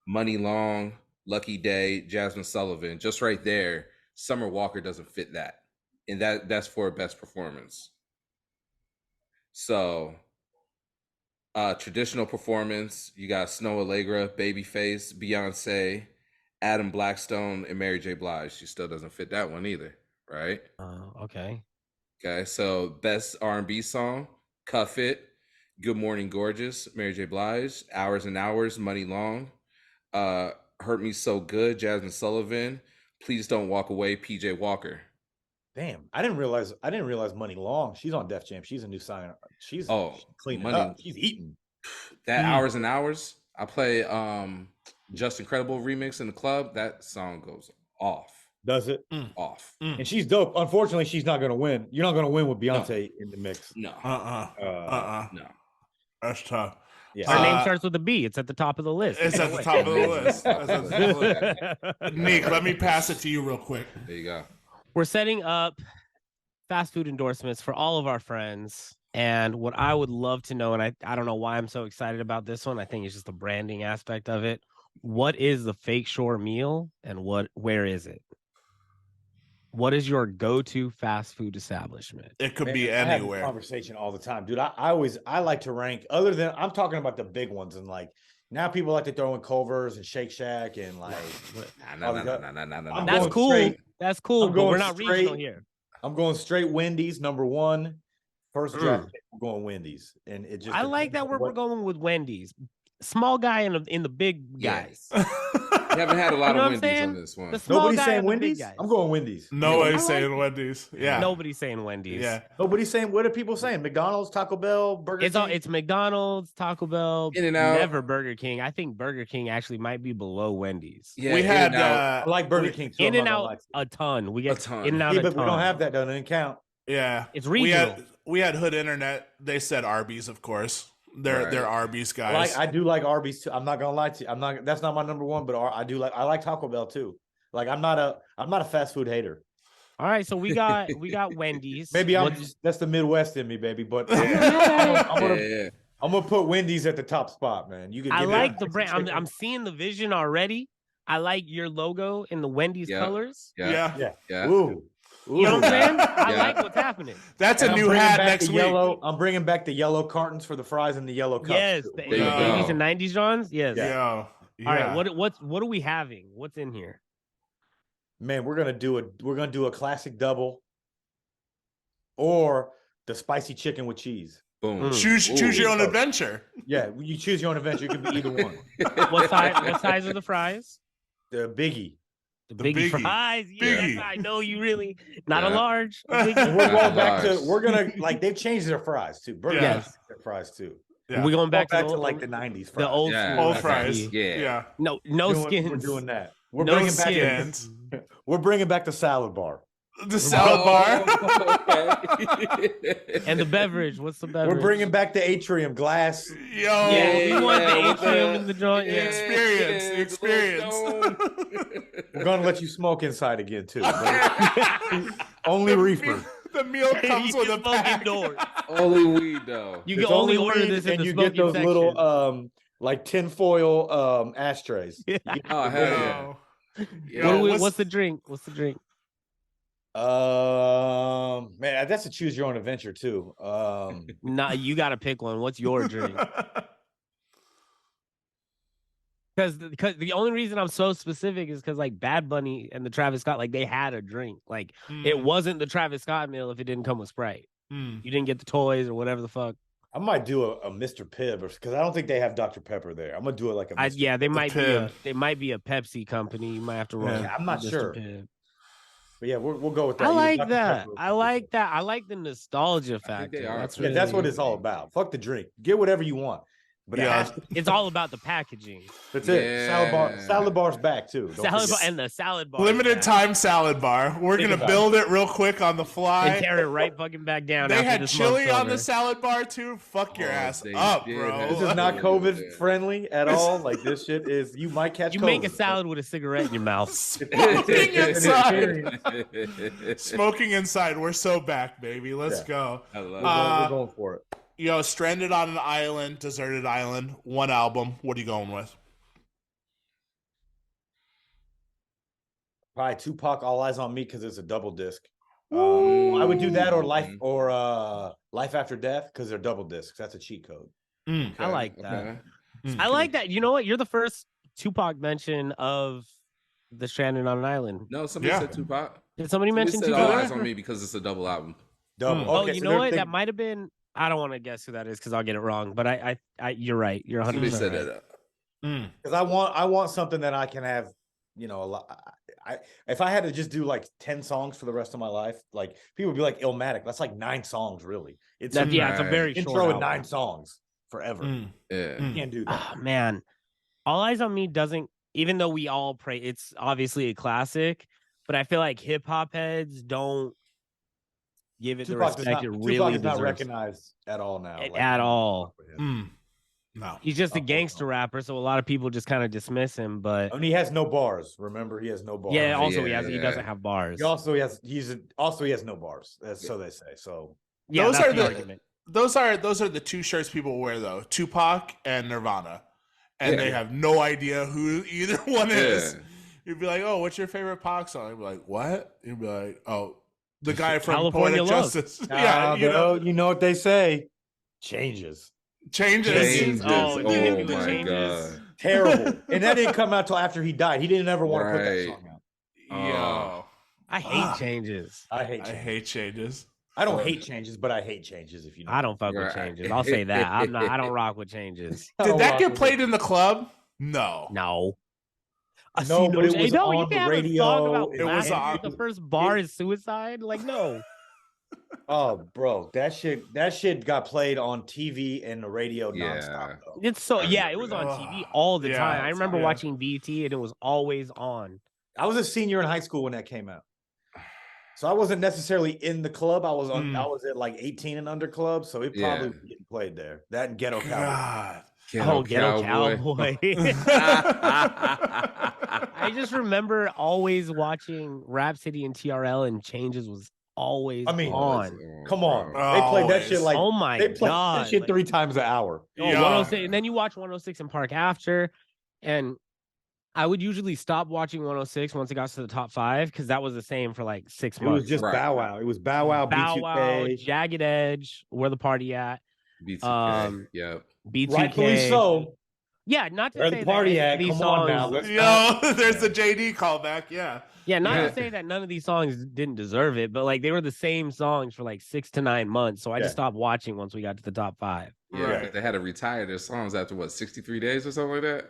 Money Long, Lucky Day, Jasmine Sullivan. Just right there, Summer Walker doesn't fit that, and that's for best performance. So, traditional performance, you got Snow Allegra, Babyface, Beyonce, Adam Blackstone, and Mary J. Blige. She still doesn't fit that one either, right? Okay. Okay, so best R&B song, Cuff It, Good Morning Gorgeous, Mary J. Blige, Hours and Hours, Money Long, Hurt Me So Good, Jasmine Sullivan, Please Don't Walk Away, PJ Walker. Damn, I didn't realize Money Long. She's on Def Jam. She's a new sign. She's cleaning up. She's eating. That Hours and Hours, I play Just Incredible remix in the club. That song goes off. Does it? Off. And she's dope. Unfortunately, she's not gonna win. You're not gonna win with Beyonce in the mix. No. No. That's tough. Yeah. Her name starts with a B. It's at the top of the list. It's at the top of the list. Nick, let me pass it to you real quick. There you go. We're setting up fast food endorsements for all of our friends. And what I would love to know, and I don't know why I'm so excited about this one. I think it's just the branding aspect of it. What is the Fake Shore meal and where is it? What is your go-to fast food establishment? It could be I have this anywhere. conversation all the time, dude. I like to rank other than I'm talking about the big ones and like now people like to throw in Culver's and Shake Shack and like No. I'm That's going cool. straight- That's cool, I'm but we're going not straight- regional here. I'm going straight Wendy's number one. First draft pick, we're going Wendy's, and it just I like that we're going with Wendy's. Small guy in the big guys. You haven't had a lot You know of what I'm Wendy's saying? on this one. The small Nobody's guy saying and the big Wendy's. guys. I'm going Wendy's. Nobody's I like saying Wendy's. Yeah. Nobody's saying Wendy's. Yeah. Nobody's saying. What are people saying? McDonald's, Taco Bell, Burger It's King. all it's McDonald's, Taco Bell, In-N-Out. never Burger King. I think Burger King actually might be below Wendy's. Yeah, We had I like Burger King too. In I'm and not gonna out lie to you. a ton. We get A ton. in and out Yeah, a but ton. we don't have that. Doesn't count. Yeah. It's regional. We had Hood Internet. They said Arby's, of course. They're Arby's guys. I do like Arby's too. I'm not gonna lie to you. That's not my number one, but I like Taco Bell too. Like I'm not a fast food hater. All right, so we got Wendy's. Maybe that's the Midwest in me, baby. But I'm gonna put Wendy's at the top spot, man. You can. I give like me the brand. I'm seeing the vision already. I like your logo in the Wendy's colors. Yeah. Ooh. You know what I'm saying? I Yeah. like what's happening. That's And a I'm new bringing hat back next the week. yellow. I'm bringing back the yellow cartons for the fries and the yellow cups. Yes, too. the There you 80s go. and 90s Johns. Yes. Yeah. All right, what are we having? What's in here? Man, we're gonna do a classic double, or the spicy chicken with cheese. Boom. Choose your own adventure. Yeah, you choose your own adventure. It could be either one. What size are the fries? The biggie. The The big biggie. fries. Yes, Biggie. I know you really not a Yeah. large. A And biggie. we're going Nice. back to. We're gonna like they've changed their fries too. Burger King Yeah. changed their fries too. Yeah. We're going back, Back to, to like the '90s. the Fries. old Yeah. school Old Okay. fries. Yeah. Yeah. No We're skins. doing that. We're No bringing back. skins. We're bringing back the salad bar. The salad bar. Okay. And the beverage. What's the beverage? We're bringing back the atrium glass. Yo. Yeah, we want the with atrium in the joint. The Yeah. experience. The the experience. little We're gonna let you smoke inside again too. but only reefer. The meal comes You with a can smoke pack. indoors. Only weed though. You can It's only only order weed, this in and the you get smoking those section. little like tinfoil ashtrays. Yeah. Oh hell yeah. Yo. Yeah. Yo, What's the drink? What's the drink? Man, that's a choose your own adventure too. Nah, you got to pick one. What's your drink? Because the only reason I'm so specific is because like Bad Bunny and the Travis Scott, like they had a drink. Like it wasn't the Travis Scott meal if it didn't come with Sprite. You didn't get the toys or whatever the fuck. I might do a Mr. Pibb because I don't think they have Dr. Pepper there. I'm gonna do it like a Mr. Yeah, they might be Pibb. they might be a Pepsi company. You might have to roll. Yeah, I'm not Mr. sure. Pibb. But yeah, we'll go with that. I Either like Dr. that. Pepper or I Mr. like Pibb. that. I like the nostalgia factor. they are. That's Yeah, Yeah, really that's what it's all about. Fuck the drink. Get whatever you want. But it Yeah. has to, It's all about the packaging. that's it. Yeah. Salad bar's back too. Don't Salad bar forget. and the salad bar. Limited back. time salad bar. We're Think gonna about build it real quick on the And fly. carry it right fucking back down. They after had this chili month's on the over. salad bar too. Fuck your Oh, ass they up, did bro. have This is not Yeah. COVID friendly at all. Like this shit is you might catch You COVID. make a salad with a cigarette in your mouth. Smoking inside. We're Smoking inside. We're so back, baby. Let's Yeah. go. I love going, it. we're going for it. Yo, stranded on an island, deserted island, one album. What are you going with? Probably Tupac, All Eyes on Me because it's a double disc. I would do that or Life After Death because they're double discs. That's a cheat code. I like that. Okay. I like that. You know what? You're the first Tupac mention of the Stranded on an Island. No, somebody Yeah. said Tupac. Did somebody mention Somebody said All Tupac? Eyes on Me because it's a double album. Double. Oh, Okay, you so know they're what? thinking- That might have been. I don't want to guess who that is because I'll get it wrong. But I you're right. You're 100. Somebody said percent that. Because I want something that I can have, a lot. If I had to just do like 10 songs for the rest of my life, like people would be like Illmatic. That's like 9 songs, really. It's That, yeah, it's a Right. very short. intro and album. 9 songs forever. Yeah. You can't do that. Oh man, All Eyes on Me doesn't. Even though we all pray, it's obviously a classic. But I feel like hip hop heads don't give it the respect it really Tupac is not deserves. recognized at all now. At all. No. He's just a Oh, gangster rapper, so a lot of people just kind of dismiss him. But And he has no bars. Remember, he has no bars. yeah, also Yeah, he yeah. doesn't have bars. He also he has no bars. So they say. So Yeah, Those that's are the the- argument. Those are the two shirts people wear though. Tupac and Nirvana. and Yeah. they have no idea who either one is. Yeah. You'd be like, "Oh, what's your favorite Pac song?" You'd be like, "What?" You'd be like, "Oh, the guy from California Poetic Love. Justice." Yeah, yeah, you know what they say. Changes. changes. Changes. Oh, Oh, dude, the my changes. god. Terrible. And that didn't come out till after he died. He didn't ever want to put that Right. song out. Yo, I hate Fuck. changes. I hate I changes. hate changes. I don't hate changes, but I hate changes. If you know, I don't fuck with Right. changes. I'll say that. I don't rock with changes. I Did don't that rock get with played in the club? No. No. I No, see but those- it was you on can the have a song about radio. It was black, on- the first bar is suicide. Like, no. Oh, bro, that shit got played on TV and the radio Yeah. nonstop. Though. It's so I yeah, it remember was on that. TV all the Yeah, time. I remember yeah. watching BT and it was always on. I was a senior in high school when that came out, so I wasn't necessarily in the club. I was I was at like 18 and under club, so it probably was getting played there. That and Ghetto Cowboy. God. Ghetto Cowboy. I just remember always watching Rhapsody and TRL, and Changes was always I mean, on. Come on, bro. they played that shit Always. like Oh my they played god. that shit like- 3 times an hour. Oh, Yeah. 106, and then you watch 106 in Park after, and I would usually stop watching 106 once it got to the top 5 because that was the same for like 6 It was months. just Right. Bow Wow. It was Bow Wow, Bow B2K. Wow, Jagged Edge, Where the Party At, B2K. Yep. B2K. Rightfully so. Yeah, not to Where say the that party any of at? these Come on now. songs- Let's Yo, not- there's the JD callback. Yeah. Yeah, not Yeah. to say that none of these songs didn't deserve it, but like they were the same songs for like 6 to 9 months. So I just Yeah. stopped watching once we got to the top 5. Yeah, Right. they had to retire their songs after what, 63 days or something like that?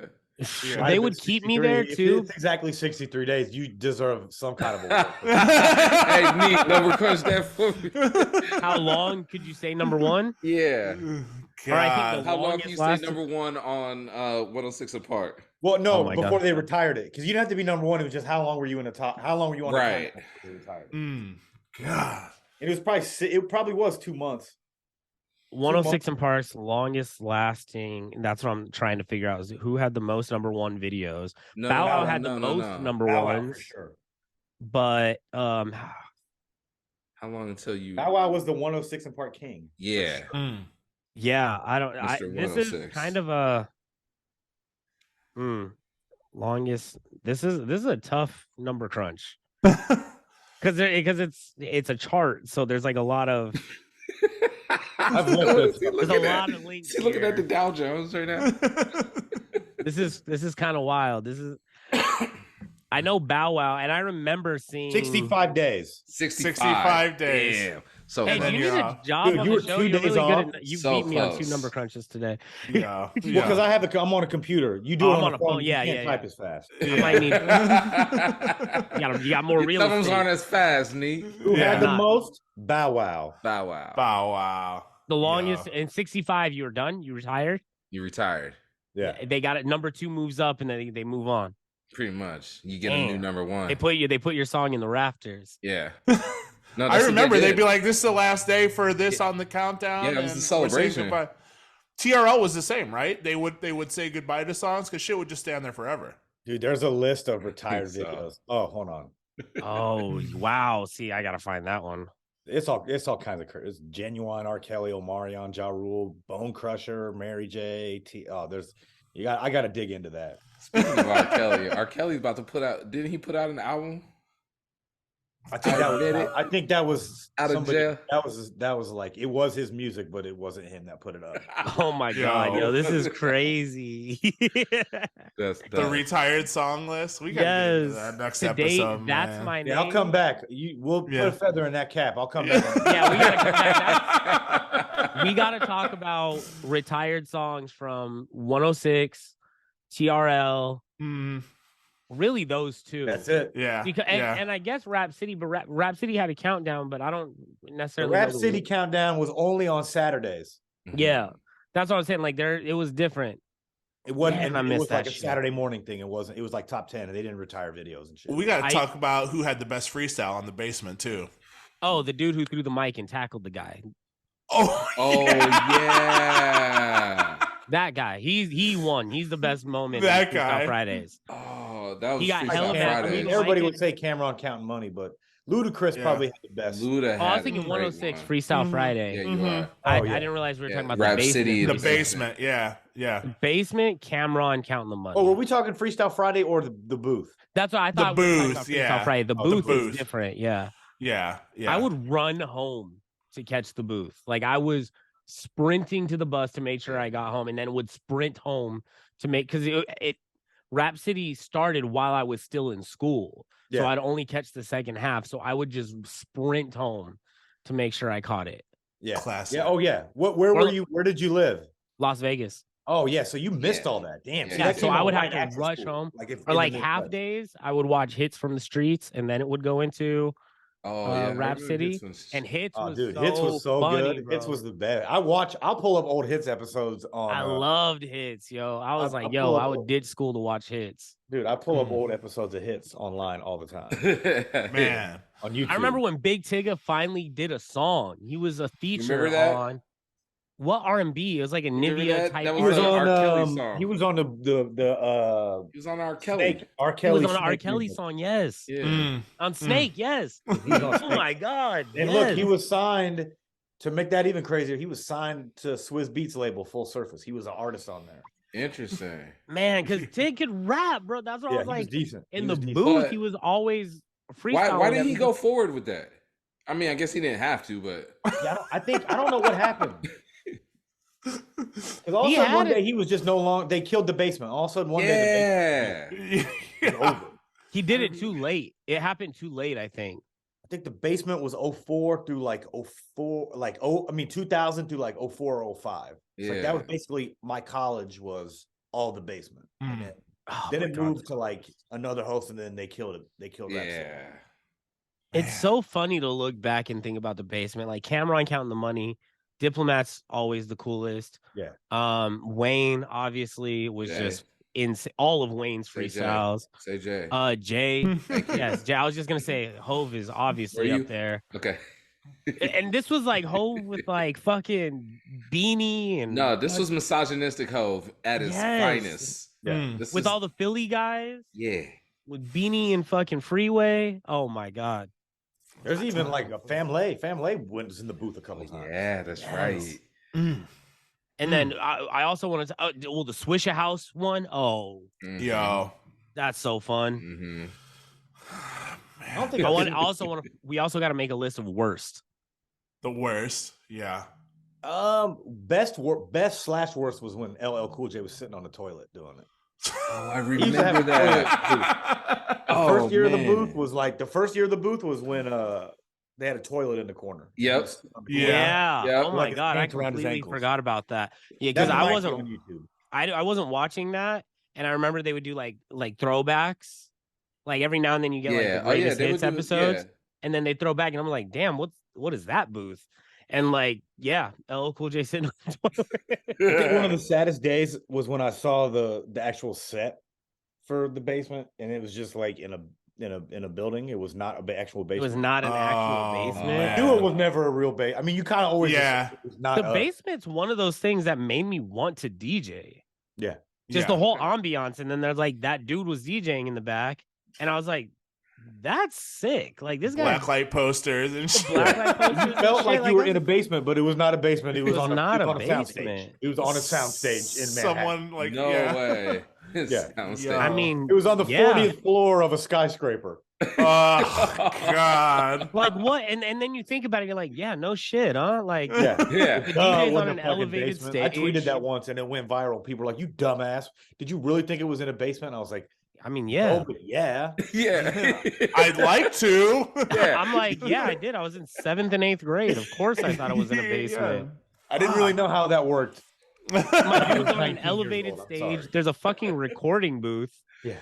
Yeah. Might They have would been keep me 63. there If too. It's exactly 63 days. You deserve some kind of award. Hey, neat, number crunch that for me. How long could you say number 1? Yeah. Or I think God. the How long longest can you say lasting- number 1 on 106 apart? Well, no, Oh my before God. they retired it, because you didn't have to be number 1. It was just how long were you in the top? How long were you on Right. the top before they retired it? God. It was probably it probably was 2 months. 106 in Parks, longest lasting. That's what I'm trying to figure out is who had the most number 1 videos. No, Bow Wow no, had no, the no, most no. number Bow Wow ones, for sure. but How long until you? Bow Wow was the 106 and Park king. Yeah. yeah, I don't. Mr. This is 106. kind of a longest. This is a tough number crunch because it's a chart, so there's like a lot of I've looked See, at there's a looking lot at- of links. See, looking at the here. Dow Jones right now. This is kind of wild. This is. I know Bow Wow, and I remember seeing 65 days. 65 days. Damn. So Hey, And do then you need you're a off. job Dude, on you the were show? 2 You're days really good off? at, you So beat me on 2 close. number crunches today. Yeah. Well, because I have I'm on a computer. You do Oh, it I'm on a phone. Yeah, you can't yeah, type yeah. as fast. I might need. You got more real Some of them estate. aren't as fast, neat. Who Yeah. had the Not. most? Bow Wow. Bow Wow. Bow Wow. The longest in 65, you were done. You retired. You retired. Yeah. They got it. Number 2 moves up, and then they move on. Pretty much. You get a new Damn. number 1. They put your song in the rafters. Yeah. No, I that's what remember they they'd did. be like, "This is the last day for this on the countdown." Yeah, it was a and we're saying celebration. goodbye. TRL was the same, right? They would say goodbye to songs because shit would just stand there forever. Dude, there's a list of retired So. videos. Oh, hold on. Oh wow! See, I gotta find that one. It's all kinds of it's Genuine, R. Kelly, Omarion, Ja Rule, Bone Crusher, Mary J. I gotta dig into that. Speaking of R. Kelly's about to put out. Didn't he put out an album? I think that was Out of somebody- jail. That was like it was his music, but it wasn't him that put it up. Oh my god, Yo. yo, this is crazy. That's The retired song list. We gotta get into Yes, that next today episode. that's man. my name. Yeah, I'll come back. We'll put Yeah. a feather in that cap. I'll come back. Yeah, we gotta come back. We gotta talk about retired songs from 106, TRL. Mm, Really, those 2. That's it. yeah. Because and I guess Rhapsody, but Rhapsody had a countdown, but I don't The necessarily. Rap know the- City countdown was only on Saturdays. Yeah, that's what I'm saying. Like it was different. It wasn't. Damn, I it missed was like that a shit. Saturday morning thing. It wasn't. It was like top 10, and they didn't retire videos and shit. We got I- to talk about who had the best freestyle on the basement too. Oh, the dude who threw the mic and tackled the guy. Oh, Oh yeah. That guy. He won. He's the best moment. That in Freestyle guy. Fridays. Oh, that was He got Freestyle held down. Fridays. I mean, Everybody Mike would say Cameron counting money, but Ludacris Yeah. probably had the best. Luda Oh, I was had thinking a great 106 one. Freestyle Mhm. Friday. Yeah, you Mhm. are. I Oh, yeah. didn't realize we were Yeah, talking about Rap the basement. City the and basement. Yeah. Yeah. Basement, Cameron counting the money. Oh, were we talking Freestyle Friday or the booth? That's what I thought. The we were talking booth, about Freestyle yeah. Friday. The Oh, the booth was booth. different. Yeah. Yeah. Yeah. I would run home to catch the booth. Like I was sprinting to the bus to make sure I got home, and then would sprint home to make because it Rap City started while I was still in school, so I'd only catch the second half. So I would just sprint home to make sure I caught it. Yeah, Classic. Yeah. Oh yeah. Where were you? Where did you live? Las Vegas. Oh yeah. So you missed all that. Damn. Yeah. Yeah, so I would have right to rush school, home. Like Or like half days, I would watch Hits from the Streets, and then it would go into Rap City. And Hits was Hits was so funny, good. bro. Hits was the best. I'll pull up old Hits episodes on. I loved Hits, yo. I was like, yo, I would ditch school to watch Hits. Dude, I pull up old episodes of Hits online all the time. Man. On YouTube. I remember when Big Tigga finally did a song. He was a feature on what R&B? It was like a Nivea type. That He was on R. Kelly song. He was on the He was on R. Kelly. Snake, R. Kelly. He was on an R. Snake Kelly music. song, yes. Yeah. On Snake, yes. He's on Oh Snake. my God. And yes. look, he was signed to make that even crazier. He was signed to Swizz Beats label, Full Surface. He was an artist on there. Interesting. Man, because Tig could rap, bro. That's what I was he was like. decent. In He the was decent. booth, But he was always freestyling. Why did he go forward with that? I mean, I guess he didn't have to, but Yeah, I don't know what happened. Because all of He a sudden had one it. day he was just no longer. They killed the basement. All of a sudden one day the basement was over. He did it too late. It happened too late, I think. I think the basement was 04 through like 04, 2000 through like 04 or 05. It's like that was basically my college was all the basement. And then it moved to like another host, and then they killed it. They killed that. yeah. It's so funny to look back and think about the basement. Like Cameron counting the money. Diplomat's always the coolest. Yeah. Wayne obviously was just insane. All of Wayne's freestyles. Say Jay. Jay. Yes, Jay. I was just gonna say Hove is obviously up there. Okay. And this was like Hove with like fucking Beanie and No, this was misogynistic Hove at his finest. Yeah. with all the Philly guys. Yeah. With Beanie and fucking Freeway. Oh my God. There's even like a family. Family was in the booth a couple times. Yeah, that's right. And then I also wanted to the Swisher House one. Oh, Yo. that's so fun. Mm-hmm. I don't think We also got to make a list of worst. The worst. Yeah. Best slash worst was when LL Cool J was sitting on the toilet doing it. Oh, I He used to have remember a that. The first year of the booth was when they had a toilet in the corner. Yep. Yeah. Yep. Oh my Like his God, I pants around his completely ankles. forgot about that. Yeah, because That's I my wasn't on YouTube. I wasn't watching that, and I remember they would do like throwbacks. Like every now and then you get like the greatest they would hits do- episodes, and then they throw back, and I'm like, damn, what is that booth? And like, yeah, LL Cool J sitting on the toilet. I think one of the saddest days was when I saw the actual set for the basement, and it was just like in a building. It was not an actual It basement. was not an actual Oh, basement. man. I knew it was never a real base. I mean, you kind of always Yeah. assume it was not The a- basement's one of those things that made me want to DJ. Yeah. Just Yeah. the whole ambiance, and then there's like that dude was DJing in the back, and I was like, that's sick. Like this guy. Blacklight posters and shit. Blacklight posters You and felt shit, like you like, were in a basement, but it was not a basement. It was, on not a a sound stage. basement. It was on a sound stage in Manhattan. Someone like No yeah. way. Yeah. Yeah. I mean, It was on the yeah. 40th floor of a skyscraper. Oh God. Like what? And then you think about it, you're like, yeah, no shit, huh? Like, Yeah. Yeah. the Duh, DJ's it wasn't on a an fucking elevated basement. stage. I tweeted that once and it went viral. People were like, "You dumbass! Did you really think it was in a basement?" I was like, I mean, "Oh, yeah. but yeah." Yeah. I'd like to. Yeah. I'm like, yeah, I did. I was in 7th and 8th grade. Of course, I thought it was in a Yeah. basement. I didn't really know how that worked. I'm like, I it was was on 19 an years elevated old, I'm stage. sorry. There's a fucking recording booth. Yeah.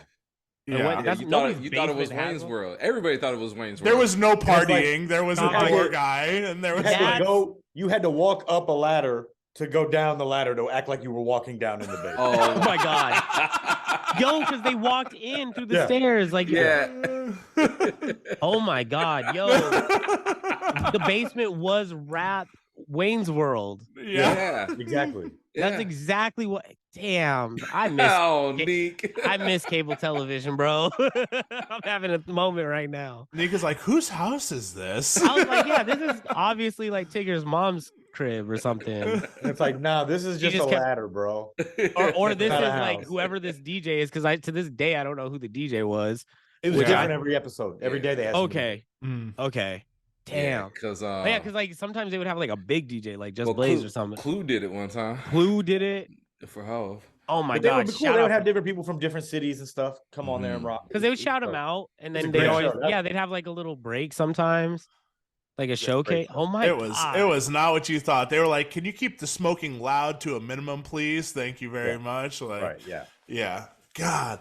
And Yeah. what- Yeah, that's you thought nobody's it was basement has Wayne's one. World. Everybody thought it was Wayne's World. There was no like- partying. There was a Oh, door yeah. guy, and there You was had, like, you had to walk up a ladder to go down the ladder to act like you were walking down in the basement. Oh my God. Yo, because they walked in through the Yeah. stairs. Like, Yeah. oh my God. Yo, the basement was rap Wayne's World. yeah. Yeah. Exactly. That's Yeah. exactly what. Damn, I miss Oh, Neek. I miss cable television, bro. I'm having a moment right now. Nika's like, whose house is this? I was like, yeah, this is obviously like Tigger's mom's crib or something. And it's like, nah, this is just a just kept- ladder, bro. Or this is Not a like house. whoever this DJ is, because to this day I don't know who the DJ was. It was Which different every episode. Every day they had something Okay. Okay. Damn. Because Yeah, because like sometimes they would have like a big DJ, like Just well, Blaze Clue, or something. Clue did it one time Clue did it. for Hove. Oh my But they would god! be cool. Shout They would out have different people from different cities and stuff come on there and rock. because they would shout them out, and It's a then they great always show. they'd have like a little break sometimes, like a showcase. show. Oh my It god! was not what you thought. They were like, "Can you keep the smoking loud to a minimum, please? Thank you very much." Like, Right, yeah. yeah. God.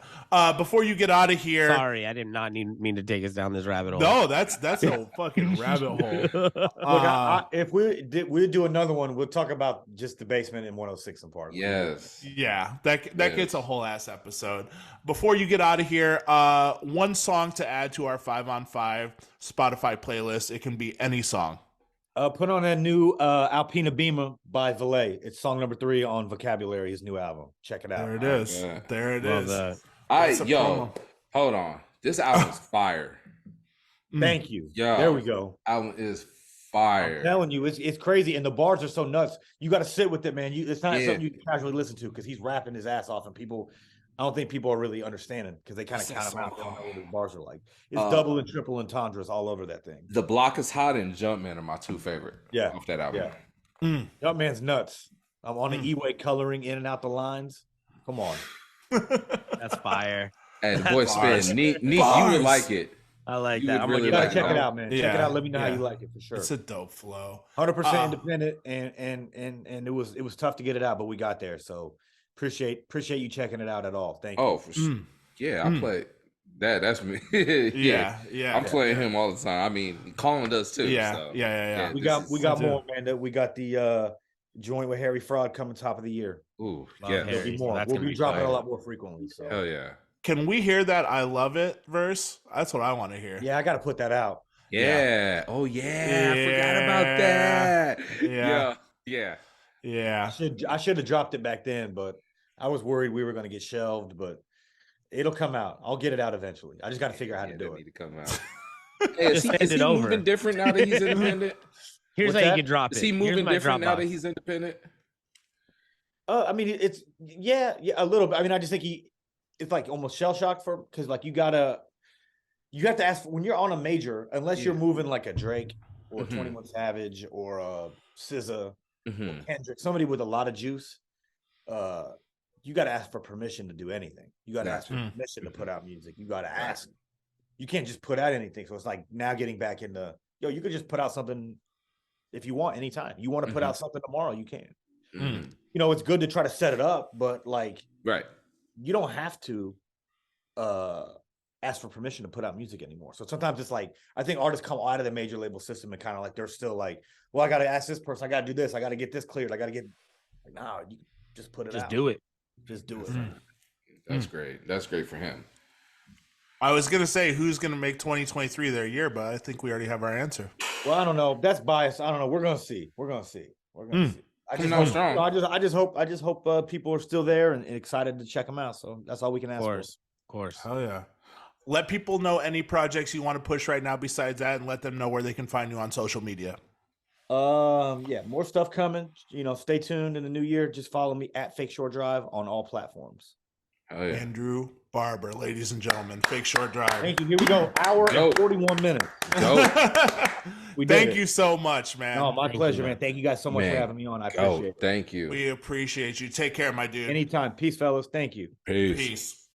Before you get out of here, Sorry, I did not mean to take us down this rabbit hole. no, that's a fucking rabbit hole. Look, if we'd do another one, we'll talk about just the basement in 106 and Park. Yes. Yeah, that gets a whole ass episode. Before you get out of here, one song to add to our 5-on-5 Spotify playlist. It can be any song. Put on that new Alpina Beamer by Valet. It's song number 3 on Vocabulary, his new album. Check it out. There it is. Yeah. There it Love is. that. That's a Yo, promo. hold on. This album's fire. Thank you. Yo, There we go. Album is I'm fire. telling you, it's crazy, and the bars are so nuts. You got to sit with it, man. It's not Yeah. something you can casually listen to because he's rapping his ass off, and I don't think people are really understanding because they kind of count him out. They don't know what his bars are like. It's double and triple entendres all over that thing. The Block is Hot and Jumpman are my 2 favorite. Yeah. Off that album. Yeah. Jumpman's nuts. I'm on the E-way coloring in and out the lines. Come on. That's fire. Hey, the boy Bars. spin. Neek, you Bars. would like it. I like You that. would I'm really You gonna gotta like check it. it out, man. Check Yeah, it out. Let me know how yeah. you like it for sure. It's a dope flow. 100% independent, and it was tough to get it out, but we got there. So appreciate you checking it out at all. Thank you. Oh, for sure. Yeah, I play that. That's me. Yeah. I'm playing him all the time. I mean, Colin does too. Yeah, so. yeah. we this got is- more, man. We got the joint with Harry Fraud coming top of the year. Ooh, Love yeah. Harry. There'll be so more. that's We'll gonna be be dropping fire. a lot more frequently. So Hell yeah. Can we hear that "I love it" verse? That's what I want to hear. yeah, I got to put that out. Yeah. Oh yeah. I forgot about that. Yeah. Yeah. Yeah. I should have dropped it back then, but I was worried we were going to get shelved. But it'll come out. I'll get it out eventually. I just got to figure out how to do That it. need to come out. Hey, Just is send he it over. moving different now that he's independent? Here's What's how that? you can drop Is it. he Here's moving my different now that Dropbox. he's independent? I mean, it's yeah, a little bit. I mean, I just think it's like almost shell shocked because like you have to ask when you're on a major, unless you're moving like a Drake or 21 Savage or a SZA, Mm-hmm. Kendrick, somebody with a lot of juice. You got to ask for permission to do anything. You got to ask for permission to put out music. You got to ask. You can't just put out anything. So it's like now getting back into you could just put out something if you want anytime. You want to put out something tomorrow, you can. Mm-hmm. It's good to try to set it up, but like Right. you don't have to ask for permission to put out music anymore. So sometimes it's like I think artists come out of the major label system and kind of like they're still like, well, I got to ask this person, I got to do this, I got to get this cleared, I got to get. Like, nah, you just put it Just out. do it. Just do it. That's great. That's great for him. I was gonna say who's gonna make 2023 their year, but I think we already have our answer. Well, I don't know. That's biased. I don't know. We're gonna see. See. I just Coming hope, out strong. I just hope people are still there and excited to check them out. So that's all we can ask for. Of course. Hell yeah. Let people know any projects you want to push right now besides that, and let them know where they can find you on social media. Yeah, more stuff coming. Stay tuned in the new year. Just follow me at Fake Shore Drive on all platforms. Oh yeah. Andrew Barber, ladies and gentlemen, Fake Short Drive. Thank you. Here we go. Hour and 41 minutes. Dope. We did Thank it. you so much, man. No, my Thank pleasure, you, man. Thank you guys so much Man. for having me on. I appreciate Oh, it. thank you. We appreciate you. Take care, my dude. Anytime. Peace, fellas. Thank you. Peace. Peace.